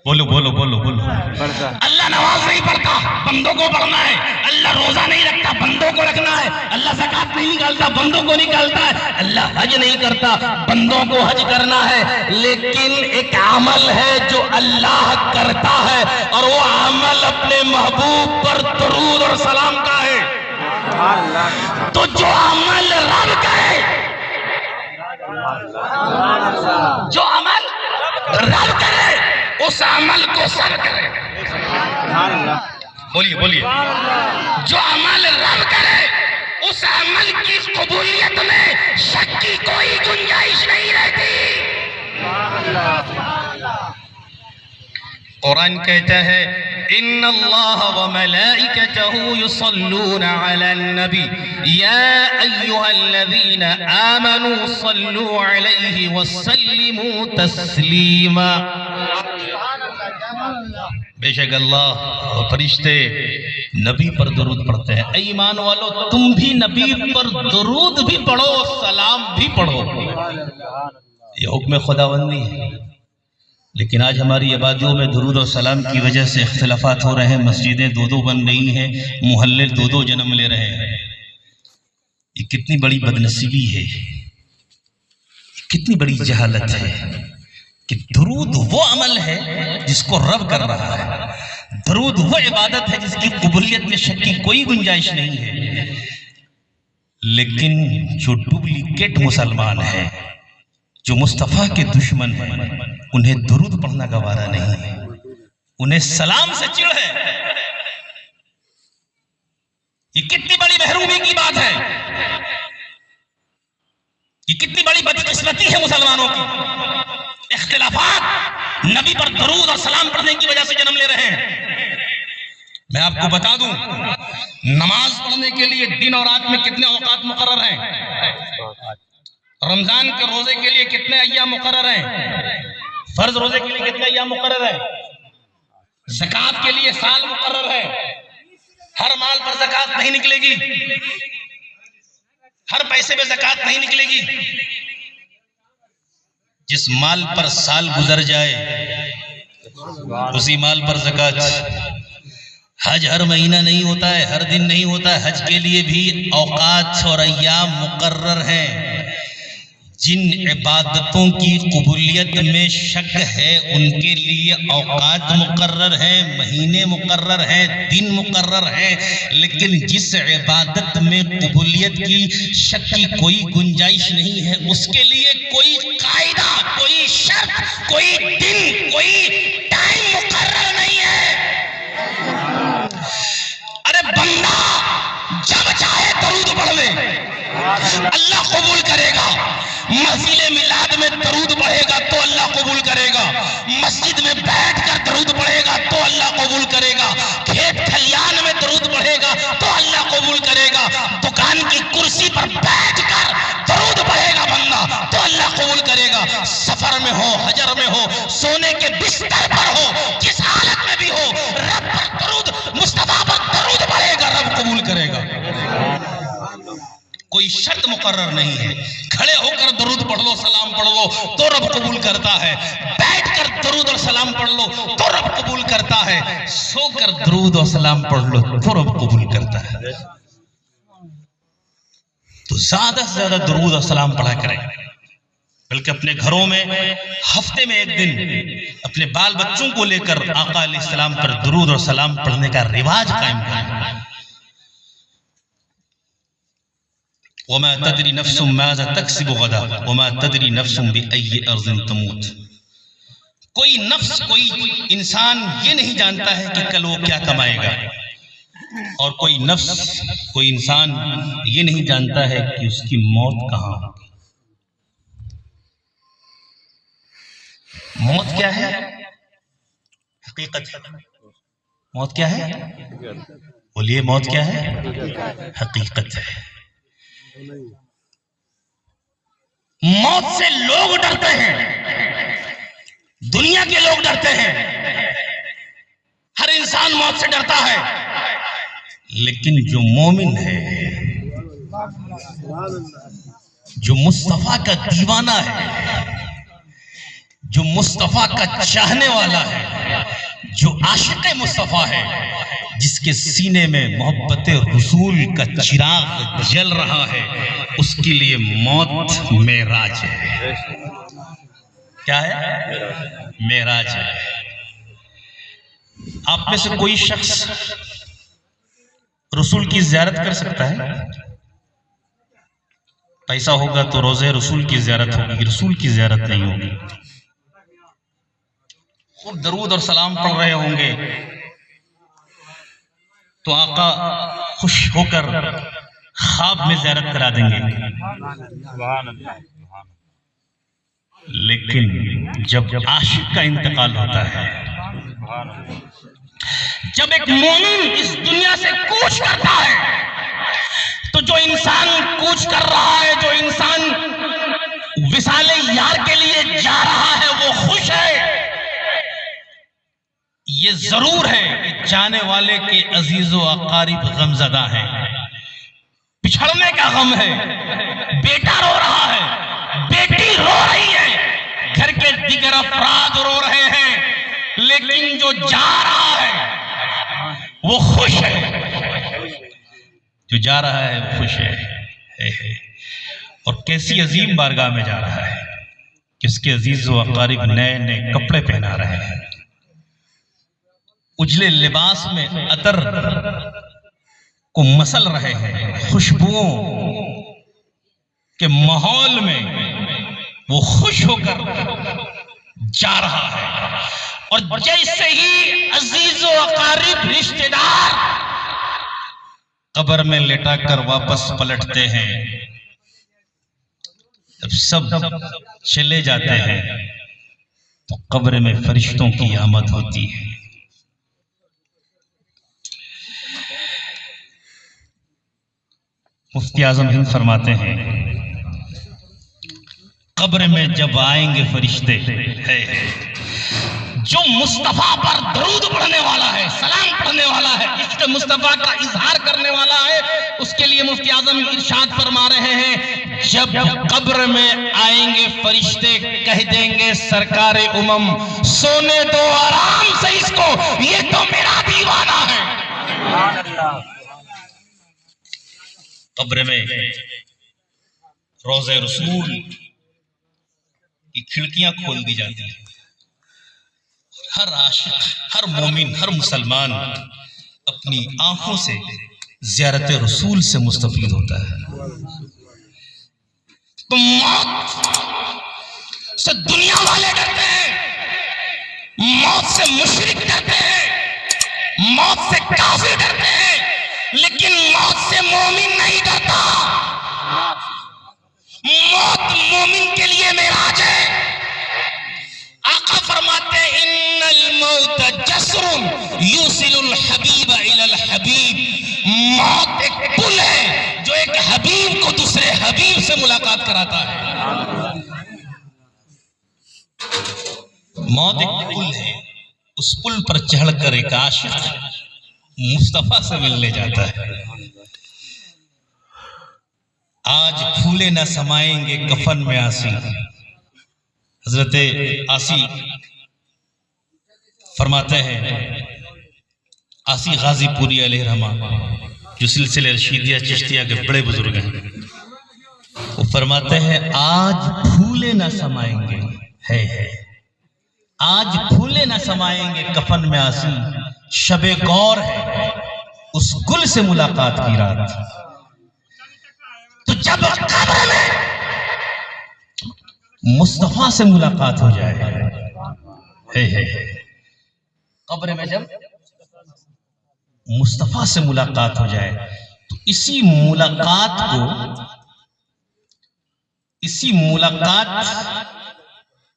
Speaker 5: बोलो बोलो बोलो बोलो।
Speaker 3: पढ़ता
Speaker 5: अल्लाह नमाज नहीं पढ़ता, बंदों को पढ़ना है। अल्लाह रोजा नहीं रखता, बंदों को रखना है। अल्लाह ज़कात नहीं निकालता, बंदों को निकालता है। अल्लाह हज नहीं करता, बंदों को हज करना है। लेकिन एक अमल है जो अल्लाह करता है, और वो अमल अपने महबूब पर दरूद और सलाम का है। तो जो अमल रब करे, जो अमल रब करे, उस अमल को सब करे। बोलिए बोलिए। जो अमल रब करे, उस अमल की कबूलियत में शक की कोई गुंजाइश नहीं रहती। कुरान कहता है, इन्नल्लाह व मलाइकतहु युसल्लूना अलन नबी या अय्युहल्लज़ीना आमनू सल्लू अलैहि वसल्लिमू तस्लीमा। बेशक अल्लाह और फरिश्ते नबी पर दरूद पढ़ते हैं। ऐ ईमान वालों, तुम भी नबी पर दरूद भी पढ़ो, सलाम भी पढ़ो। ये हुक्म खुदाबंदी है। लेकिन आज हमारी आबादियों में दरूद और सलाम की वजह से इख्तिलाफात हो रहे हैं। मस्जिदें दो दो बन रही हैं, मोहल्ले दो दो जन्म ले रहे हैं। ये कितनी बड़ी बदनसीबी है, कितनी बड़ी जहालत है कि दरूद वो अमल है जिसको रब कर रहा है। दरूद वो इबादत है जिसकी कबूलियत में शक की कोई गुंजाइश नहीं है। लेकिन जो डुप्लीकेट मुसलमान है, जो मुस्तफ़ा के दुश्मन है, उन्हें दरूद पढ़ना गवारा नहीं है, उन्हें सलाम से चिढ़ है। ये कितनी बड़ी महरूमी की बात है, ये कितनी बड़ी बदकिस्मती है मुसलमानों की। इख्तिलाफात नबी पर दरूद और सलाम पढ़ने की वजह से जन्म ले रहे हैं। मैं आपको बता दूं, नमाज पढ़ने के लिए दिन और रात में कितने औकात मुकर्रर हैं। रमजान के रोजे के लिए कितने अय्याम मुकर्रर हैं। फर्ज रोजे के लिए कितने अय्याम मुकर्रर हैं। ज़कात के लिए साल मुकर्रर है। हर माल पर ज़कात नहीं निकलेगी, हर पैसे में ज़कात नहीं निकलेगी। जिस माल पर साल गुजर जाए उसी माल पर ज़कात। हज हर महीना नहीं होता है, हर दिन नहीं होता है। हज के लिए भी औकात और अय्याम मुकर्रर हैं। जिन इबादतों की कबूलियत में शक है उनके लिए औकात मुकर्रर है, महीने मुकर्रर हैं, दिन मुकर्रर हैं। लेकिन जिस इबादत में कबूलियत की शक की कोई गुंजाइश नहीं है, उसके लिए कोई कायदा, कोई शर्त, कोई दिन, कोई टाइम मुकर्रर नहीं है। अरे बंदा जब चाहे दरूद पढ़ ले, अल्लाह कबूल करेगा। महफिले मिलाद में दरूद पढ़ेगा तो अल्लाह कबूल करेगा। मस्जिद में बैठकर दरूद पढ़ेगा तो अल्लाह कबूल करेगा। खेत खलियान में दरूद पढ़ेगा तो अल्लाह कबूल करेगा। दुकान की कुर्सी पर बैठकर दरूद पढ़ेगा बंदा तो अल्लाह कबूल करेगा। सफर में हो, हजर में हो, सोने के बिस्तर पर हो, जिस हालत में भी हो, रब पर दरूद, मुस्तफा पर दरूद पढ़ेगा, रब कबूल करेगा। कोई शर्त मुकर्रर नहीं है। खड़े होकर दरूद पढ़ लो, सलाम पढ़ लो तो रब कबूल करता है। बैठकर दरूद और सलाम पढ़ लो तो रब कबूल करता है। सोकर दरूद और सलाम पढ़ लो तो रब कबूल करता है। तो ज्यादा से ज्यादा दरूद और सलाम पढ़ा करें। बल्कि अपने घरों में हफ्ते में एक दिन अपने बाल बच्चों को लेकर आका अलैहिस्सलाम पर दरूद और सलाम पढ़ने का रिवाज कायम करें। वमा तदरी नफ्सुम माज़ा तक्सिबु गदा वमा तदरी नफ्सुम बिअय्यि अर्ज़िन तमूत। कोई नफ्स, कोई इंसान ये नहीं जानता है कि कल वो क्या कमाएगा, और कोई नफ्स, कोई इंसान ये नहीं जानता है कि उसकी मौत कहाँ होगी। मौत क्या है? हकीकत है। मौत क्या है? बोलिए, मौत क्या है? हकीकत है। मौत से लोग डरते हैं, दुनिया के लोग डरते हैं, हर इंसान मौत से डरता है। लेकिन जो मोमिन है, जो मुस्तफा का दीवाना है, जो मुस्तफा का चाहने वाला है, जो आशिक़ मुस्तफा है, जिसके सीने में मोहब्बत रसूल का चिराग जल रहा है, उसके लिए मौत मेराज है। क्या है? मेराज है। आप में से कोई शख्स रसूल की ज़ियारत कर सकता है? पैसा होगा तो रोज़े रसूल की ज़ियारत होगी, रसूल की ज़ियारत नहीं होगी। खूब दरूद और सलाम पढ़ रहे होंगे तो आका खुश होकर ख्वाब में ज़ियारत करा देंगे। लेकिन जब आशिक का इंतकाल होता है, जब एक मोमिन इस दुनिया से कूच करता है, तो जो इंसान कूच कर रहा है, जो इंसान विसाले यार के लिए जा रहा है, वो खुश है। ये जरूर है कि जाने वाले के अजीजो अकारिब गमज़दा हैं। पिछड़ने का गम है, बेटा रो रहा है, बेटी रो रही है, घर के दिगर अफराद रो रहे हैं, लेकिन जो जा रहा है वो खुश है। जो जा रहा है वो खुश है। और कैसी अजीम बारगाह में जा रहा है कि उसके अजीज व अकारिब नए नए कपड़े पहना रहे हैं, उजले लिबास में अतर को मसल रहे हैं, खुशबुओं के माहौल में वो खुश होकर जा रहा है। और जैसे ही अजीजो अकारिब रिश्तेदार कब्र में लिटाकर वापस पलटते हैं, जब सब चले जाते हैं तो कब्र में फरिश्तों की आमद होती है। मुफ्ती आजम हिंद फरमाते हैं, कब्र में जब आएंगे फरिश्ते है, जो मुस्तफा पर दरूद पढ़ने वाला है, सलाम पढ़ने वाला है, इश्क मुस्तफा का इजहार करने वाला है, उसके लिए मुफ्ती आजम इरशाद फरमा रहे हैं, जब कब्र में आएंगे फरिश्ते कह देंगे सरकार उमम सोने दो आराम से इसको, ये तो मेरा दीवाना है। कब्र में रोज़े रसूल की खिड़कियां खोल दी जाती हैं। हर आशिक, हर मोमिन, हर मुसलमान अपनी आंखों से ज़ियारत रसूल से मुस्तफीद होता है। तो मौत से दुनिया वाले डरते हैं, मौत से मुशरिक डरते हैं, मौत से काफिर डरते हैं, लेकिन मौत से मोमिन नहीं डरता। मौत मोमिन के लिए मेराज है। आका फरमाते हैं, इन्नल मौत जस्रुन युसिलुल हबीब इलल हबीब। मौत एक पुल है जो एक हबीब को दूसरे हबीब से मुलाकात कराता है। मौत एक पुल है, उस पुल पर चढ़कर एक आशिक मुस्तफा से मिलने जाता है। आज फूले न समाएंगे कफन में आसी। हजरत आसी फरमाते हैं, आसी गाजीपुरी अलैहिर्रहमा जो सिलसिले रशीदिया चिश्तिया के बड़े बुजुर्ग हैं, वो फरमाते हैं, आज फूले न समाएंगे है आज फूले न समाएंगे कफन में आसी, शबे गौर है उस गुल से मुलाकात की रात। तो जब कब्र में मुस्तफा से मुलाकात हो जाए, कब्र में जब मुस्तफा से मुलाकात हो जाए, तो इसी मुलाकात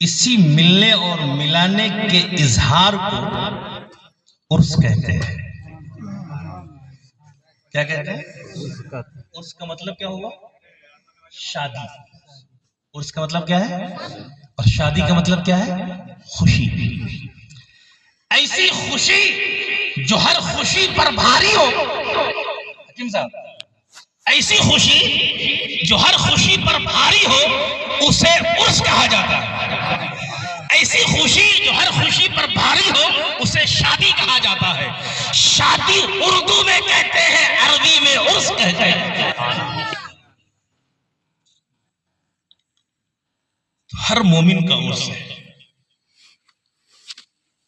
Speaker 5: इसी मिलने और मिलाने के इजहार को उर्स कहते हैं। क्या कहते हैं? उर्स का मतलब क्या हुआ? शादी। उर्स का मतलब क्या है? और शादी का मतलब क्या है? खुशी। ऐसी खुशी जो हर खुशी पर भारी हो, हकीम साहब, ऐसी खुशी जो हर खुशी पर भारी हो, उसे उर्स कहा जाता है। ऐसी खुशी जो हर खुशी पर भारी हो उसे शादी कहा जाता है। शादी उर्दू में कहते हैं, अरबी में उर्स कहते हैं। हर मोमिन का उर्स है।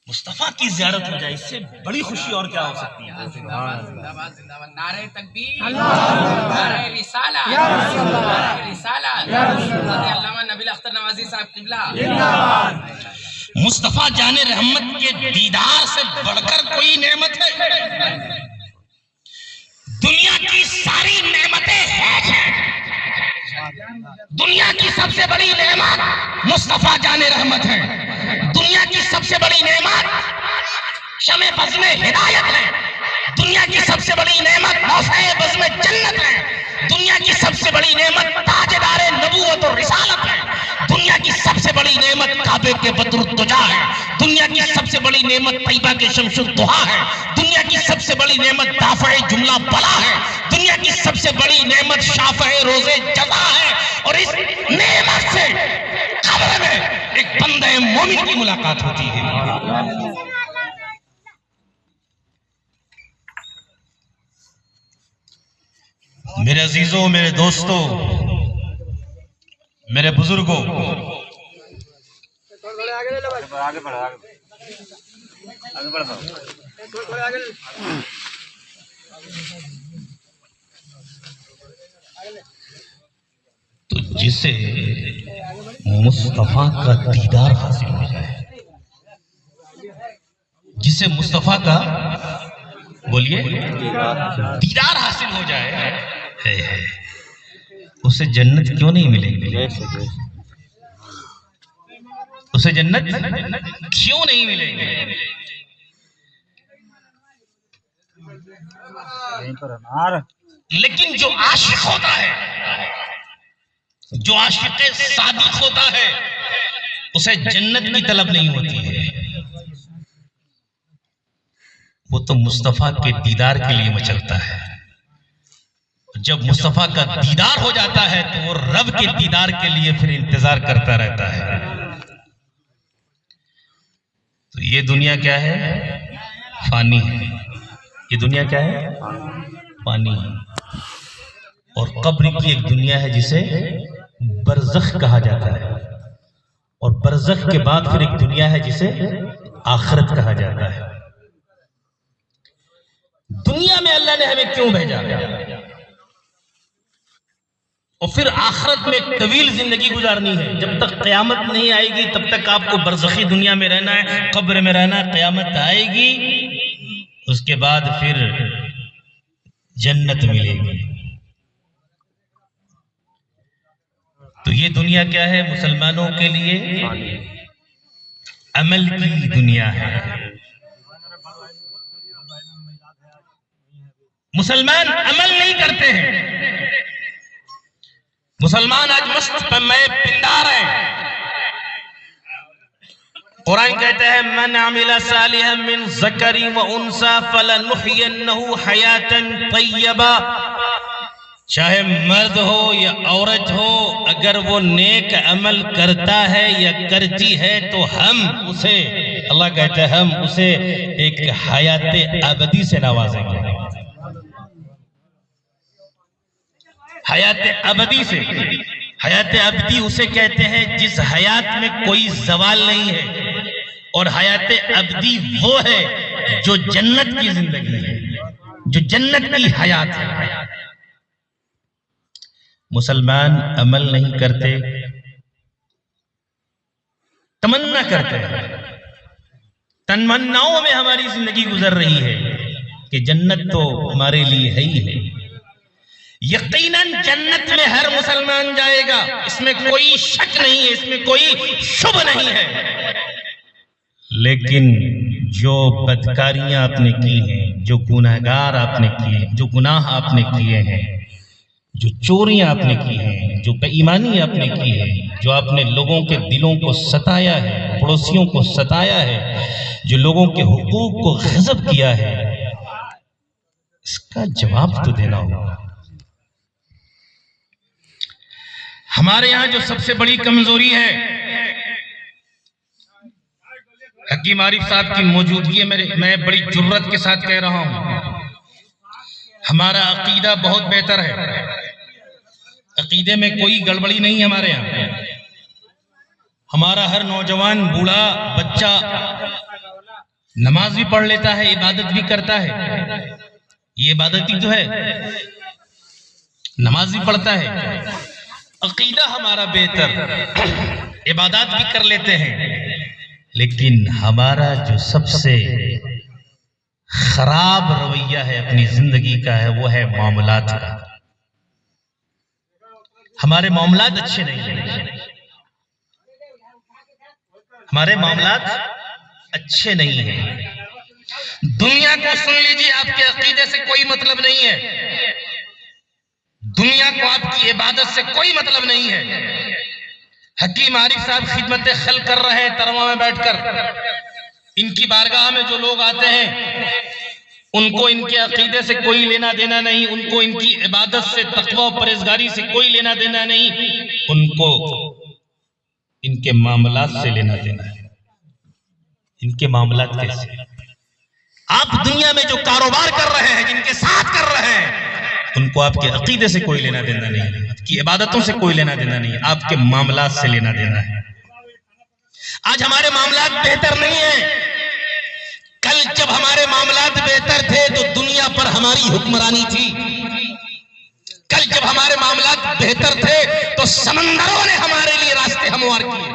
Speaker 5: मुस्तफा की ज़ियारत हो जाए, इससे बड़ी खुशी और क्या हो सकती है।
Speaker 6: जिंदाबाद जिंदाबाद, नारे तकबीर, नारे रिसाला, नारे रिसाला, अल्लामा नबील अख्तर नवाजी साहब किबला जिंदाबाद।
Speaker 5: मुस्तफा जाने रहमत के दीदार से बढ़कर कोई नेमत है? दुनिया की सारी नेमतें हैं। दुनिया की सबसे बड़ी नेमत मुस्तफा जाने रहमत है। दुनिया की सबसे बड़ी नेमत शमे बज़ में हिदायत है। दुनिया की सबसे बड़ी नेमत मौसे बज़ में जन्नत है। दुनिया की सबसे बड़ी नेमत ताजदारे नबूवत और रिसालत है। दुनिया की सबसे बड़ी नेमत काबे के बदरुद्दुजा है। दुनिया की सबसे बड़ी नेमत तैयबा के शमसुद्दुहा है। दुनिया की सबसे बड़ी नेमत दाफ़े जुमला बला है। दुनिया की सबसे बड़ी नेमत शाफ़े रोज़े जज़ा है। और इस नेमत से कब्र में एक बंदे मोमिन की मुलाकात होती है। मेरे अजीजों, मेरे दोस्तों, मेरे बुजुर्गों,
Speaker 4: आगे बढ़ो, आगे बढ़ो।
Speaker 5: तो जिसे मुस्तफा का दीदार हासिल हो जाए, जिसे मुस्तफा का बोलिए दीदार हासिल हो जाए, उसे जन्नत क्यों नहीं मिलेगी? उसे जन्नत क्यों नहीं मिलेगी? लेकिन जो आशिक होता है, जो आशिक सादिक होता है, उसे जन्नत की तलब नहीं होती है। वो तो मुस्तफा के दीदार के लिए मचलता है। जब मुस्तफा का दीदार हो जाता है तो वो रब के दीदार के लिए फिर इंतजार करता रहता है। तो ये दुनिया क्या है? फानी है। ये दुनिया क्या है? पानी है। और कब्र की एक दुनिया है जिसे बरज़ख कहा जाता है। और बरज़ख के बाद फिर एक दुनिया है जिसे आखिरत कहा जाता है। दुनिया में अल्लाह ने हमें क्यों भेजा? और फिर आखिरत में एक तवील जिंदगी गुजारनी है। जब तक क़यामत नहीं आएगी तब तक आपको बरज़खी दुनिया में रहना है, कब्र में रहना है। क़यामत आएगी, उसके बाद फिर जन्नत मिलेगी। तो ये दुनिया क्या है? मुसलमानों के लिए अमल की दुनिया है। मुसलमान अमल नहीं करते हैं। मुसलमान आज मस्त में पिंडार है। कुरान कहते हैं मन अमिला सालिहन मिन ज़करी व उनसा फलनुहयिन्नहु हयातन तय्यबा। चाहे मर्द हो या औरत हो, अगर वो नेक अमल करता है या करती है तो हम उसे, अल्लाह कहते हैं हम उसे एक हयात अबदी से नवाजेंगे। हयात अबदी से। हयात अबदी उसे कहते हैं जिस हयात में कोई जवाल नहीं है। और हयात अबदी वो है जो जन्नत की जिंदगी है, जो जन्नत की हयात है। मुसलमान अमल नहीं करते, तमन्ना करते हैं। तमन्नाओं में हमारी जिंदगी गुजर रही है कि जन्नत तो हमारे लिए है ही है। यकीनन जन्नत में हर मुसलमान जाएगा, इसमें कोई शक नहीं है, इसमें कोई शुभ नहीं है। लेकिन जो बदकारियां आपने की हैं, जो गुनाहगार आपने किए, जो गुनाह आपने किए हैं, जो चोरियां आपने की हैं, जो बेईमानी आपने की है, जो आपने लोगों के दिलों को सताया है, पड़ोसियों को सताया है, जो लोगों के हुकूक को गज़ब किया है, इसका जवाब तो देना होगा। हमारे यहाँ जो सबसे बड़ी कमजोरी है हकीम आरिफ साहब की मौजूदगी में मैं बड़ी जुर्रत के साथ कह रहा हूं, हमारा अकीदा बहुत बेहतर है। अकीदे में कोई गड़बड़ी नहीं हमारे यहाँ। हमारा हर नौजवान, बूढ़ा, बच्चा नमाज भी पढ़ लेता है, इबादत भी करता है। ये इबादत ही तो है, नमाज भी पढ़ता है। अकीदा हमारा बेहतर, इबादत भी कर लेते हैं, लेकिन हमारा जो सबसे खराब रवैया है अपनी जिंदगी का है, वो है मामलात का। हमारे मामलात अच्छे नहीं हैं, हमारे मामलात अच्छे नहीं हैं। दुनिया को सुन लीजिए, आपके अकीदे से कोई मतलब नहीं है, दुनिया को आपकी इबादत से कोई मतलब नहीं है। हकीम आरिफ साहब खिदमत खल कर रहे हैं तरमा में बैठकर। इनकी बारगाह में जो लोग आते हैं उनको इनके अकीदे से कोई लेना देना नहीं, उनको इनकी इबादत से, तकवा और परहेजगारी से कोई लेना देना नहीं, उनको इनके मामलात से लेना देना है। इनके मामलात कैसे? आप दुनिया में जो कारोबार कर रहे हैं, जिनके साथ कर रहे हैं, उनको आपके अकीदे से कोई लेना देना नहीं, आपकी इबादतों से कोई लेना देना नहीं, आपके मामलात से लेना देना है। आज हमारे मामलात बेहतर नहीं है। कल जब हमारे मामलात बेहतर थे तो दुनिया पर हमारी हुक्मरानी थी। कल जब हमारे मामलात बेहतर थे तो समंदरों ने हमारे लिए रास्ते हमवार किए।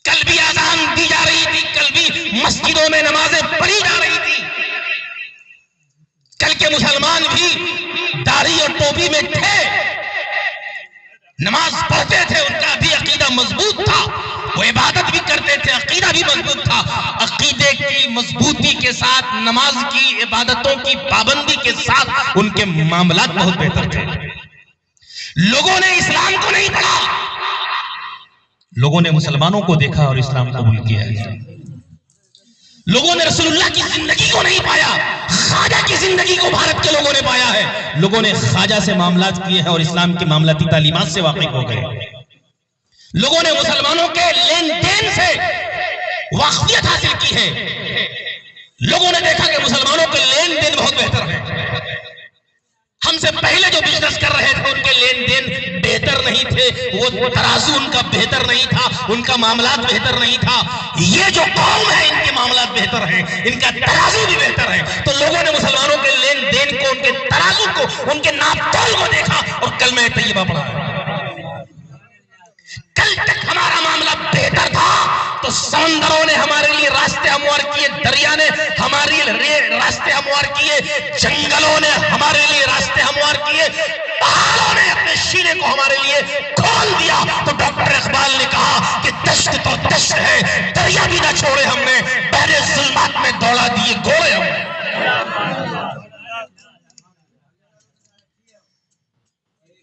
Speaker 5: कल भी आजान दी जा रही थी, कल भी मस्जिदों में नमाजें पढ़ी जा रही थी, कल के मुसलमान भी दाढ़ी और टोपी में थे, नमाज पढ़ते थे, उनका भी अकीदा मजबूत था, वो इबादत भी करते थे, अकीदा भी मजबूत था। अकीदे की मजबूती के साथ, नमाज की, इबादतों की पाबंदी के साथ उनके मामलात बहुत बेहतर थे। लोगों ने इस्लाम को नहीं पढ़ा, लोगों ने मुसलमानों को देखा और इस्लाम कबूल किया है। लोगों ने रसूलुल्लाह की जिंदगी को नहीं पाया, ख्वाजा की जिंदगी को भारत के लोगों ने पाया है। लोगों ने ख्वाजा से मामलात किए हैं और इस्लाम की मामलाती तालीमात से वाकिफ हो गए। लोगों ने मुसलमानों के लेन देन से वाकफियत हासिल की है। लोगों ने देखा कि मुसलमानों के लेन देन बहुत बेहतर है। हमसे पहले जो बिजनेस कर रहे थे उनके लेन देन बेहतर नहीं थे, वो तराजू उनका बेहतर नहीं था, उनका मामलात बेहतर नहीं था। ये जो कौम है, इनके मामलात बेहतर हैं, इनका तराजू भी बेहतर है। तो लोगों ने मुसलमानों के लेन देन को, उनके तराजू को, उनके नापतोल को देखा और कलमा तैयबा पढ़ा। कल तक हमारा मामला बेहतर था तो समंदरों ने हमारे लिए रास्ते हमवार किए, दरिया ने हमारे लिए रास्ते हमवार किए, जंगलों ने हमारे लिए रास्ते हमवार किए, पहाड़ों ने अपने सीने को हमारे लिए खोल दिया। तो डॉक्टर इकबाल ने कहा कि दश्त तो दश्त है, दरिया भी ना छोड़े हमने, पहले जुल्मात में दौड़ा दिए घोड़े हमने।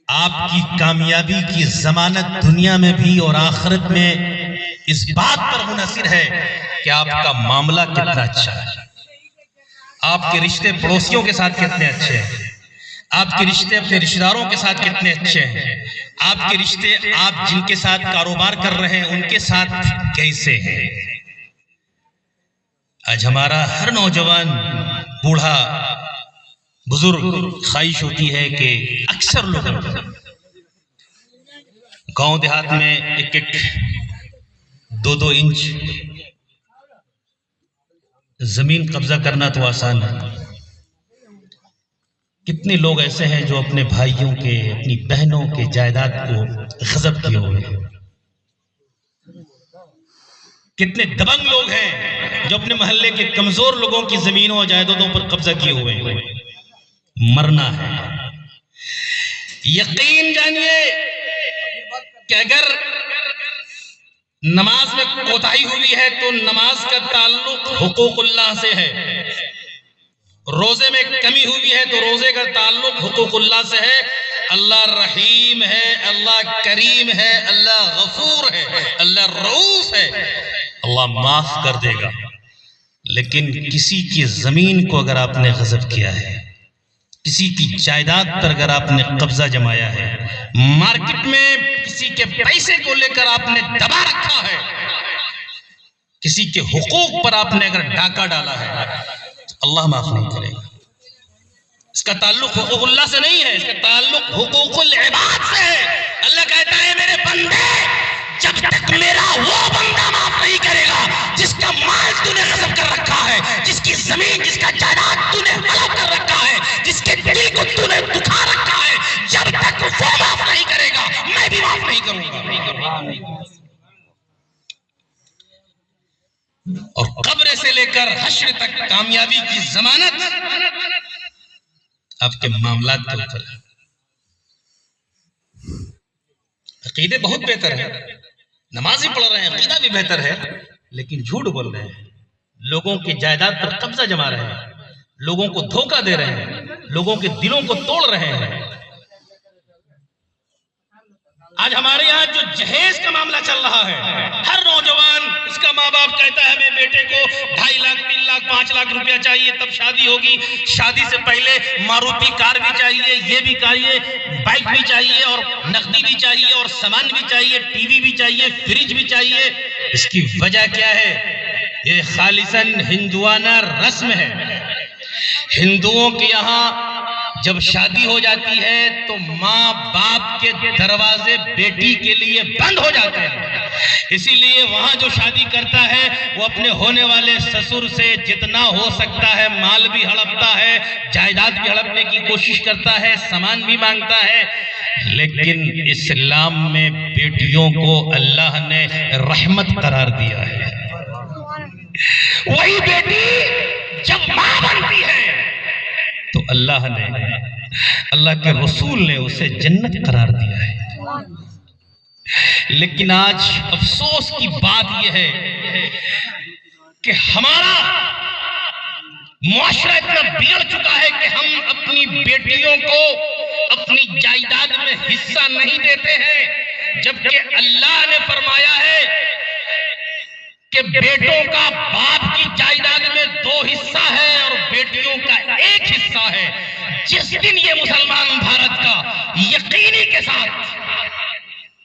Speaker 5: आपकी कामयाबी की जमानत दुनिया में भी और आखिरत में इस बात पर मुनसिर है कि आपका मामला कितना अच्छा है, आपके रिश्ते पड़ोसियों के साथ कितने अच्छे हैं, आपके रिश्ते अपने रिश्तेदारों के साथ कितने अच्छे हैं, आपके रिश्ते आप जिनके साथ कारोबार कर रहे हैं उनके साथ कैसे हैं। आज हमारा हर नौजवान, बूढ़ा, बुजुर्ग ख्वाहिश होती है कि अक्सर लोग गांव देहात में 1-1, 2-2 इंच जमीन कब्जा करना तो आसान है। कितने लोग ऐसे हैं जो अपने भाइयों के, अपनी बहनों के जायदाद को गजब किए हुए हैं। कितने दबंग लोग हैं जो अपने मोहल्ले के कमजोर लोगों की जमीनों और जायदादों पर कब्जा किए हुए हैं। मरना है। यकीन जानिए कि अगर नमाज में कोताही हुई है तो नमाज का ताल्लुक हुकूकुल्लाह से है, रोजे में कमी हुई है तो रोजे का ताल्लुक हुकूकुल्लाह से है। अल्लाह रहीम है, अल्लाह करीम है, अल्लाह गफूर है, अल्लाह रऊफ है, अल्लाह माफ कर देगा। लेकिन किसी की जमीन को अगर आपने गजब किया है, किसी की जायदाद पर अगर आपने कब्जा जमाया है, मार्केट में किसी के पैसे को लेकर आपने दबा रखा है, किसी के हुकूक पर आपने अगर डाका डाला है तो अल्लाह माफ नहीं करेगा। इसका ताल्लुक हुकूकुल्लाह से नहीं है, इसका ताल्लुक हुकूकुल इबाद से है। अल्लाह कहता है मेरे बंदे, जब तक मेरा वो बंदा माफ नहीं करेगा जिसका माल तूने गस्ब कर रखा है, जिसकी जमीन जिसका जायदाद तूने हड़प कर रखा है, जिसके दिल को तूने दुखा रखा है, जब तक वो माफ नहीं करेगा मैं भी माफ नहीं करूंगा। और कब्र से लेकर हश्र तक कामयाबी की जमानत आपके मामलात के ऊपर है। अकीदे बहुत बेहतर है, नमाज़ी पढ़ रहे हैं, अकीदा भी बेहतर है, लेकिन झूठ बोल रहे हैं, लोगों की जायदाद पर कब्जा जमा रहे हैं, लोगों को धोखा दे रहे हैं, लोगों के दिलों को तोड़ रहे हैं। आज हमारे यहाँ जो जहेज का मामला चल रहा है, हर नौजवान, इसका माँ बाप कहता है मेरे बेटे को 2.5 लाख 3 लाख 5 लाख रुपया चाहिए तब शादी होगी, शादी से पहले मारुति कार भी चाहिए, ये भी चाहिए, बाइक भी चाहिए, और नकदी भी चाहिए, और सामान भी चाहिए, टीवी भी चाहिए, फ्रिज भी चाहिए। इसकी वजह क्या है? ये खालिसन हिंदुआना रस्म है। हिंदुओं के यहाँ जब शादी हो जाती है तो माँ बाप के दरवाजे बेटी के लिए बंद हो जाते हैं। इसीलिए वहां जो शादी करता है वो अपने होने वाले ससुर से जितना हो सकता है माल भी हड़पता है, जायदाद भी हड़पने की कोशिश करता है, सामान भी मांगता है। लेकिन इस्लाम में बेटियों को अल्लाह ने रहमत करार दिया है। वही बेटी जब मां बनती है तो अल्लाह ने, अल्लाह के रसूल ने उसे जन्नत करार दिया है। लेकिन आज अफसोस की बात यह है कि हमारा मुआशरा इतना बिगड़ चुका है कि हम अपनी बेटियों को अपनी जायदाद में हिस्सा नहीं देते हैं, जबकि अल्लाह ने फरमाया है कि बेटों का बाप की जायदाद में 2 हिस्सा है और बेटियों का 1 हिस्सा है। जिस दिन ये मुसलमान भारत का यकीनी के साथ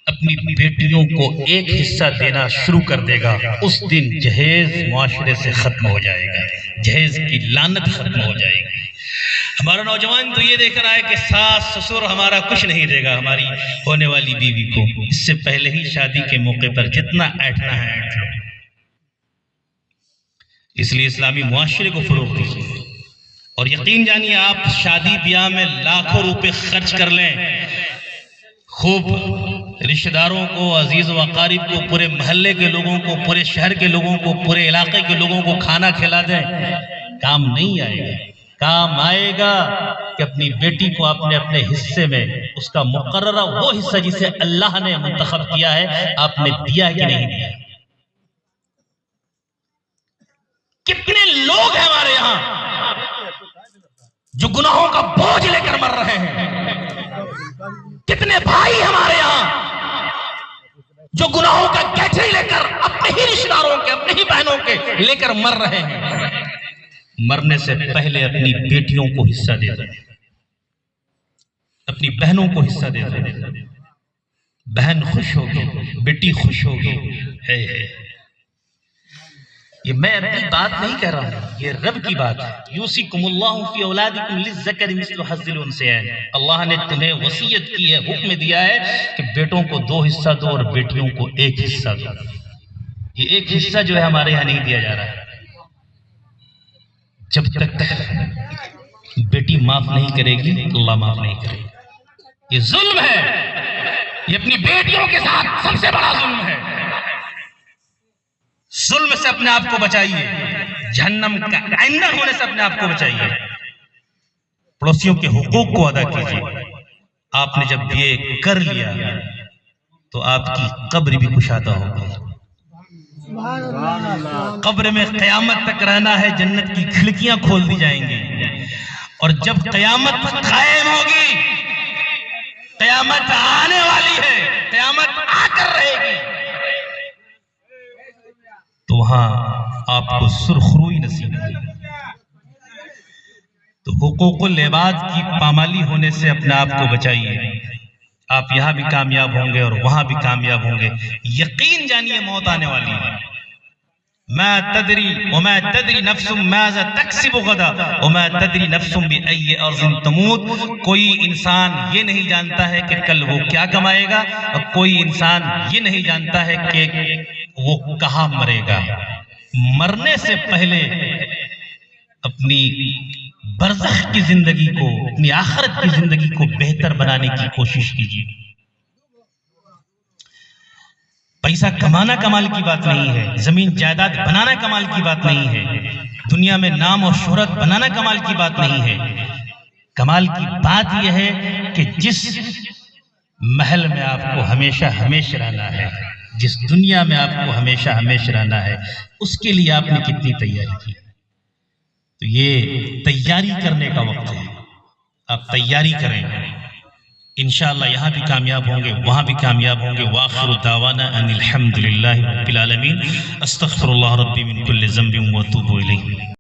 Speaker 5: अपनी बेटियों को 1 हिस्सा देना शुरू कर देगा, उस दिन जहेज मुआशरे से खत्म हो जाएगा, जहेज की लानत खत्म हो जाएगी। हमारा नौजवान तो ये देख रहा है कि सास ससुर हमारा कुछ नहीं देगा हमारी होने वाली बीवी को, इससे पहले ही शादी के मौके पर जितना ऐंठना है ऐंठ लो। इसलिए इस्लामी मुआशरे को फरोग दीजिए और यकीन जानिए आप शादी ब्याह में लाखों रुपए खर्च कर लें, खूब रिश्तेदारों को, अजीज व अकारिब को, पूरे मोहल्ले के लोगों को, पूरे शहर के लोगों को, पूरे इलाके के लोगों को खाना खिला दें, काम नहीं आएगा। काम आएगा कि अपनी बेटी को आपने अपने हिस्से में उसका मुकर्ररा वो हिस्सा जिसे अल्लाह ने मुंतखब किया है आपने दिया कि नहीं दिया। कितने लोग हैं हमारे यहाँ जो गुनाहों का बोझ लेकर मर रहे हैं, कितने भाई हमारे यहाँ जो गुनाहों का गठरी लेकर अपने ही रिश्तेदारों के, अपने ही बहनों के लेकर मर रहे हैं। मरने से पहले अपनी बेटियों को हिस्सा दे दो, अपनी बहनों को हिस्सा दे दो, बहन खुश होगी, बेटी खुश होगी। है ये मैं अपनी बात नहीं कह रहा हूं, ये रब की बात है। यूसिकुमुल्लाहु फी औलादिकुम लिज़्ज़करि मिस्लु हज़्ज़िल उन्सयैन। अल्लाह ने तुम्हें वसीयत की है, हुक्म दिया है कि बेटों को 2 हिस्सा दो और बेटियों को 1 हिस्सा दो। ये 1 हिस्सा जो है हमारे यहाँ नहीं दिया जा रहा है। जब तक बेटी माफ नहीं करेगी अल्लाह माफ नहीं करेगा। ये जुल्म है, ये अपनी बेटियों के साथ सबसे बड़ा जुल्म है। जुल्म से अपने आप को बचाइए, जहन्नम का आइंदा होने से अपने आप को बचाइए। पड़ोसियों के हुकूक को अदा कीजिए। आपने जब ये कर लिया तो आपकी कब्र भी कुशादा होगी। कब्र में क़यामत तक रहना है, जन्नत की खिड़कियां खोल दी जाएंगी और जब क़यामत कायम होगी, क़यामत आने वाली है, क़यामत आकर रहेगी, तो वहां आपको सुरखरुई नसीब होगी। तो हुकूकुल इबाद की पामाली होने से अपने आप को बचाइए। आप यहां भी कामयाब होंगे और वहां भी कामयाब होंगे। यकीन जानिए मौत आने वाली है,
Speaker 2: मा तदरी वमा तदरी नफ्सुम माज़ा तक्सिबु गदा वमा तदरी नफ्सुम बिअय्यि अर्ज़िन तमूत। कोई इंसान ये नहीं जानता है कि कल वो क्या कमाएगा, और कोई इंसान ये नहीं जानता है कि वो कहाँ मरेगा। मरने से पहले अपनी बरज़ख की जिंदगी को, अपनी आखिरत की जिंदगी को बेहतर बनाने की कोशिश कीजिए। पैसा कमाना कमाल की बात नहीं है, जमीन जायदाद बनाना कमाल की बात नहीं है, दुनिया में नाम और शोहरत बनाना कमाल की बात नहीं है। कमाल की बात यह है कि जिस महल में आपको हमेशा हमेशा रहना है, जिस दुनिया में आपको हमेशा हमेशा रहना है, उसके लिए आपने कितनी तैयारी की। तो ये तैयारी करने का वक्त है, आप तैयारी करें, इंशाअल्लाह यहाँ भी कामयाब होंगे, वहाँ भी कामयाब होंगे। वाखिरु दावाना अनिल हम्दुलिल्लाहि रब्बिल आलमीन। अस्तगफिरुल्लाह रब्बी मिन कुल्लि ज़ंबिन व अतूबु इलैह।